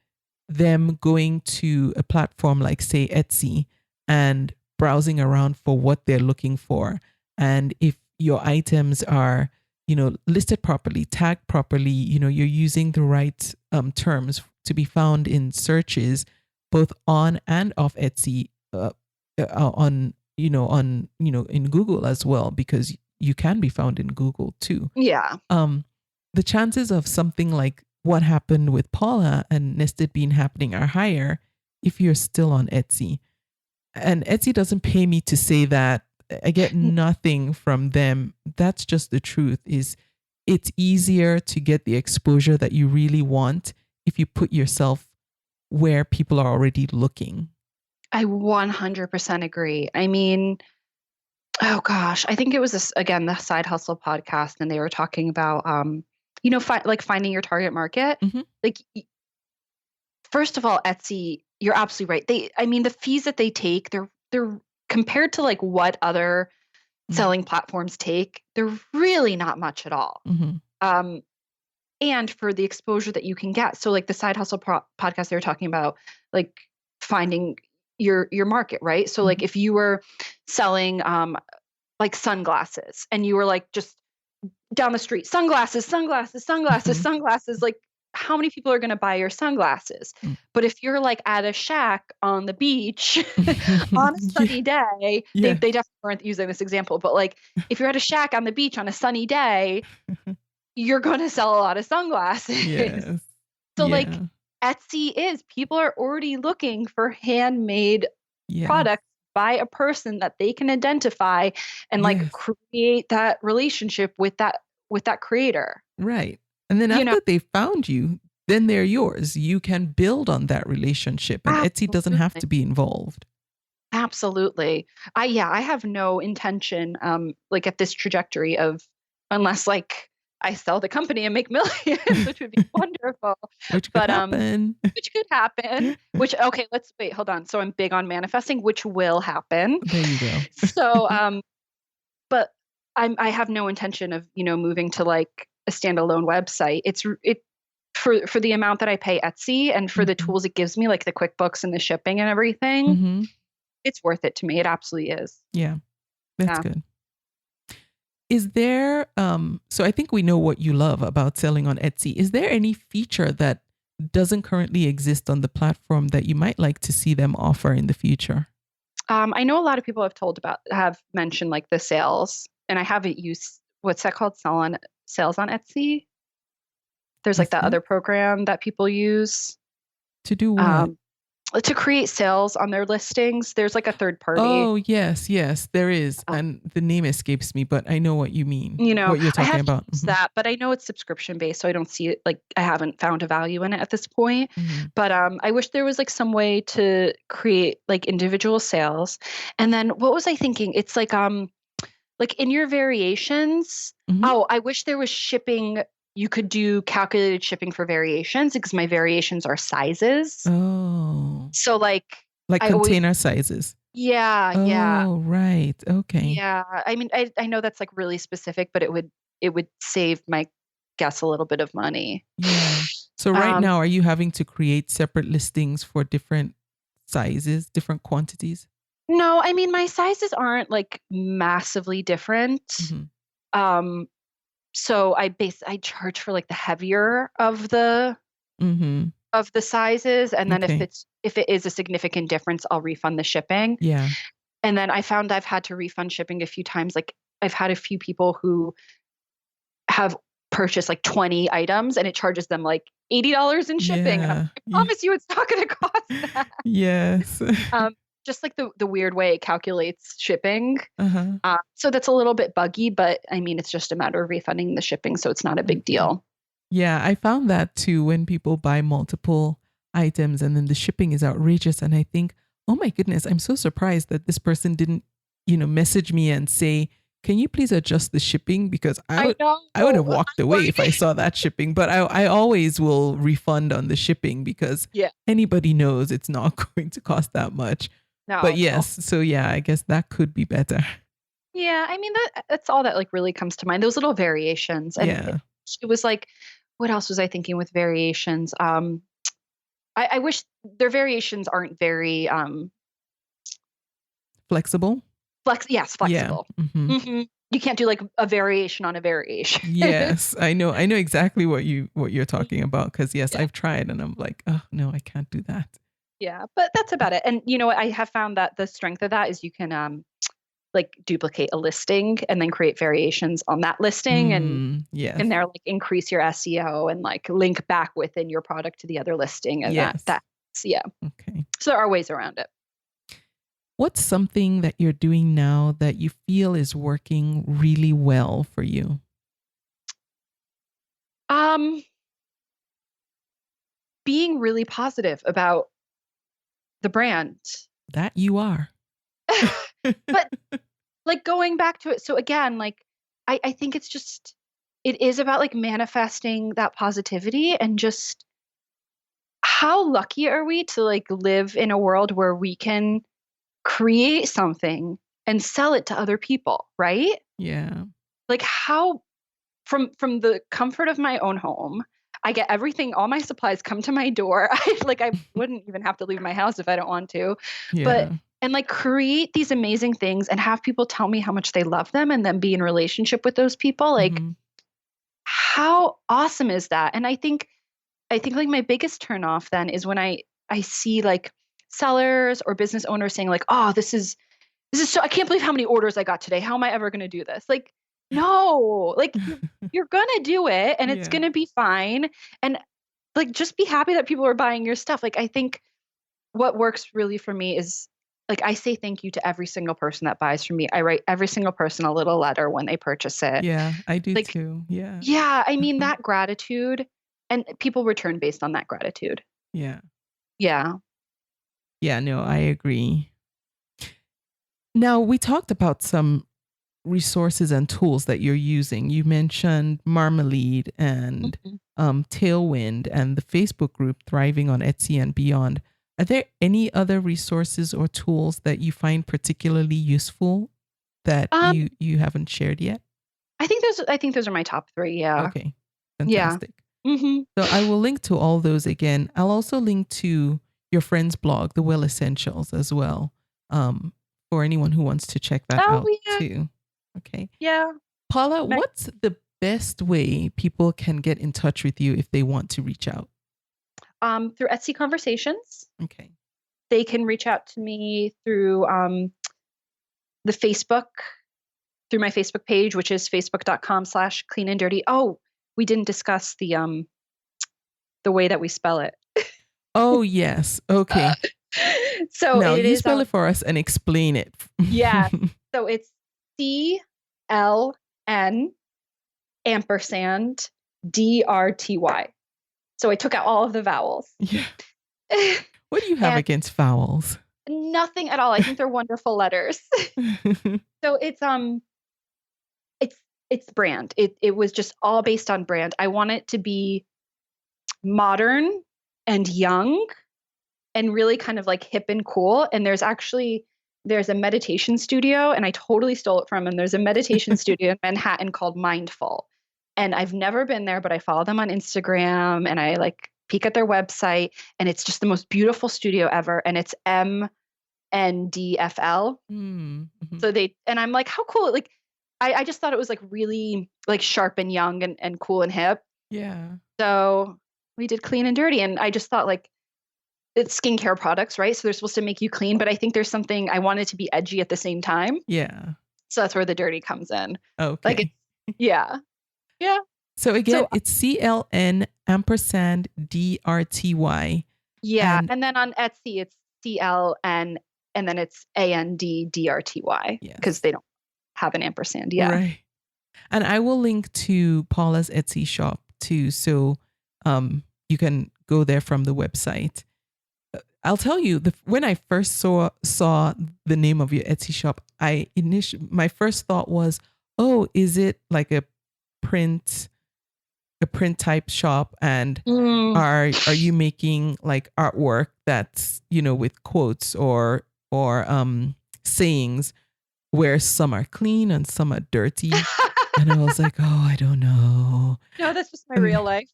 them going to a platform like, say, Etsy and browsing around for what they're looking for. And if your items are, listed properly, tagged properly, you're using the right terms to be found in searches, both on and off Etsy, in Google as well, because you can be found in Google too. Yeah. The chances of something like what happened with Paula and Nested Bean happening are higher if you're still on Etsy. And Etsy doesn't pay me to say that. I get nothing from them. That's just the truth. It's easier to get the exposure that you really want if you put yourself where people are already looking. I 100% agree. I mean, oh gosh, I think it was again, the Side Hustle podcast, and they were talking about, finding your target market. Mm-hmm. Like, first of all, Etsy, you're absolutely right. The fees that they take, they're compared to like what other selling platforms take, they're really not much at all. Mm-hmm. And for the exposure that you can get. So like the Side Hustle podcast, they were talking about like finding your market, right? So like if you were selling like sunglasses and you were like just down the street, sunglasses, like how many people are going to buy your sunglasses? But if you're like at a shack on the beach on a sunny day, they definitely weren't using this example, but like if you're at a shack on the beach on a sunny day, you're going to sell a lot of sunglasses. Yes. So like Etsy people are already looking for handmade products by a person that they can identify and like create that relationship with that creator. Right. And then after they found you, then they're yours. You can build on that relationship, and Etsy doesn't have to be involved. Absolutely. I have no intention like at this trajectory of, unless like I sell the company and make millions, which would be wonderful. Which could happen. Which, okay, let's wait, hold on. So I'm big on manifesting, which will happen. There you go. So, but I have no intention of, moving to like a standalone website. It's for the amount that I pay Etsy and for the tools it gives me, like the QuickBooks and the shipping and everything, it's worth it to me. It absolutely is. Yeah, that's good. Is there, so I think we know what you love about selling on Etsy. Is there any feature that doesn't currently exist on the platform that you might like to see them offer in the future? I know a lot of people have mentioned like the sales, and I haven't used, what's that called? Sales on Etsy. There's like that other program that people use. To do what? To create sales on their listings. There's like a third party. Oh, yes, there is. And the name escapes me, but I know what you mean. What you're talking about. That, but I know it's subscription based, so I don't see it, like I haven't found a value in it at this point. But I wish there was like some way to create like individual sales. And then what was I thinking? It's like in your variations. Oh, I wish there was shipping. You could do calculated shipping for variations, because my variations are sizes. Oh. So like container sizes. Yeah. Oh, right. Okay. Yeah. I know that's like really specific, but it would save my guests a little bit of money. Yeah. So right now, are you having to create separate listings for different sizes, different quantities? No, my sizes aren't like massively different. So I charge for like the heavier of the sizes, and then if it is a significant difference, I'll refund the shipping. Yeah. And then I found I've had to refund shipping a few times. Like I've had a few people who have purchased like 20 items and it charges them like $80 in shipping. Yeah. And I promise you it's not going to cost that. Yes. Just like the weird way it calculates shipping. So that's a little bit buggy, but it's just a matter of refunding the shipping. So it's not a big deal. Yeah, I found that too when people buy multiple items and then the shipping is outrageous. And I think, oh my goodness, I'm so surprised that this person didn't, message me and say, can you please adjust the shipping? Because I would have walked away if I saw that shipping. But I always will refund on the shipping, because anybody knows it's not going to cost that much. No, but yes, so yeah, I guess that could be better. Yeah, that's all that like really comes to mind. Those little variations. And it was like, what else was I thinking with variations? I wish their variations aren't very Flexible? Yes, Yeah. flexible. You can't do like a variation on a variation. Yes, I know exactly what you're talking about, because yes, I've tried and I'm like, oh no, I can't do that. Yeah, but that's about it. And you know what? I have found that the strength of that is you can like duplicate a listing and then create variations on that listing and Yes. there like increase your SEO and like link back within your product to the other listing and Yes. that's yeah. Okay. So there are ways around it. What's something that you're doing now that you feel is working really well for you? Being really positive about the brand. That you are. But like going back to it. So again, like I think it is about like manifesting that positivity and just how lucky are we to like live in a world where we can create something and sell it to other people, right? Yeah. Like how from the comfort of my own home, I get everything, all my supplies come to my door. I wouldn't even have to leave my house if I don't want to. Yeah. But and like create these amazing things and have people tell me how much they love them and then be in relationship with those people. Like how awesome is that? And I think like my biggest turnoff then is when I see like sellers or business owners saying like, "Oh, this is so I can't believe how many orders I got today. How am I ever going to do this?" Like, no, like you're going to do it and it's going to be fine. And like just be happy that people are buying your stuff. Like I think what works really for me is like I say thank you to every single person that buys from me. I write every single person a little letter when they purchase it. Yeah, I do like, too. Yeah. Yeah, I mean that gratitude and people return based on that gratitude. Yeah. Yeah. Yeah, no, I agree. Now, we talked about some resources and tools that you're using. You mentioned Marmalead and TailWind and the Facebook group Thriving on Etsy and Beyond. Are there any other resources or tools that you find particularly useful that you haven't shared yet? I think those are my top 3. Yeah. Okay. Fantastic. Yeah. So I will link to all those again. I'll also link to your friend's blog, The Well Essentials, as well, for anyone who wants to check that out too. Okay. Yeah. Paula, what's the best way people can get in touch with you if they want to reach out? Through Etsy Conversations. Okay. They can reach out to me through the Facebook, through my Facebook page, which is facebook.com/clean and dirty. Oh, we didn't discuss the way that we spell it. Oh, yes. Okay. So now you spell it for us and explain it. Yeah. So it's CLN&DRTY. So I took out all of the vowels. Yeah. What do you have against vowels? Nothing at all. I think they're wonderful letters. So it's brand. It was just all based on brand. I want it to be modern and young and really kind of like hip and cool. And there's a meditation studio, and I totally stole it from him. There's a meditation studio in Manhattan called Mindful. And I've never been there, but I follow them on Instagram and I like peek at their website, and it's just the most beautiful studio ever. And it's MNDFL. So and I'm like, how cool. Like, I just thought it was like really like sharp and young and cool and hip. Yeah. So we did Clean and Dirty, and I just thought like it's skincare products, right? So they're supposed to make you clean, but I think there's something I wanted to be edgy at the same time. Yeah. So that's where the dirty comes in. Okay. Like, yeah. Yeah. So again, it's CLN&DRTY. Yeah. And then on Etsy, it's CLN and then it's ANDDRTY because they don't have an ampersand. Yeah. Right. And I will link to Paula's Etsy shop too. So you can go there from the website. I'll tell you, when I first saw the name of your Etsy shop, my first thought was, oh, is it like a print type shop? And are you making like artwork that's, with quotes or sayings where some are clean and some are dirty? And I was like, oh, I don't know. No, that's just my real life.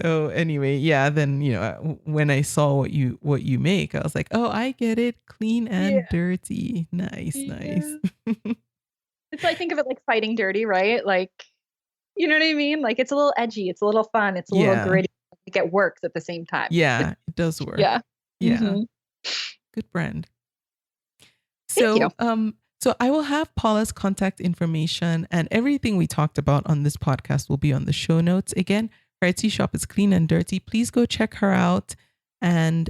So anyway, yeah, then, when I saw what you make, I was like, oh, I get it. Clean and dirty. Nice, nice. Yeah. It's I think of it like fighting dirty, right? Like, you know what I mean? Like it's a little edgy, it's a little fun, it's a little gritty. Like it works at the same time. Yeah, it does work. Yeah. Yeah. Good brand. Thank you. So I will have Paula's contact information, and everything we talked about on this podcast will be on the show notes. Again, her Etsy shop is Clean and Dirty. Please go check her out and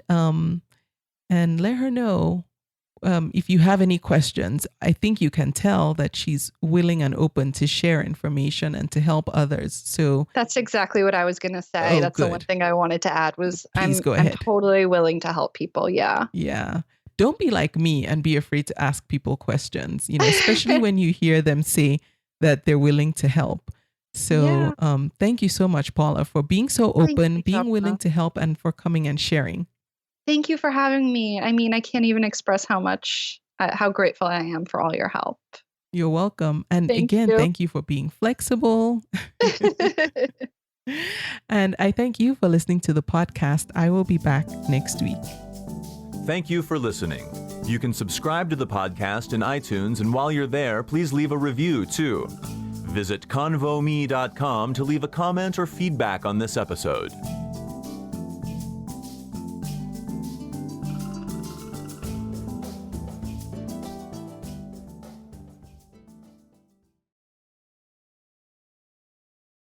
let her know if you have any questions. I think you can tell that she's willing and open to share information and to help others. So that's exactly what I was going to say. Oh, that's good. The one thing I wanted to add was Please go ahead. I'm totally willing to help people. Yeah. Yeah. Don't be like me and be afraid to ask people questions, especially when you hear them say that they're willing to help. So thank you so much, Paula, for being so open, being willing to help, and for coming and sharing. Thank you for having me. I mean, I can't even express how grateful I am for all your help. You're welcome. And thank you for being flexible. And I thank you for listening to the podcast. I will be back next week. Thank you for listening. You can subscribe to the podcast in iTunes, and while you're there, please leave a review too. Visit convome.com to leave a comment or feedback on this episode.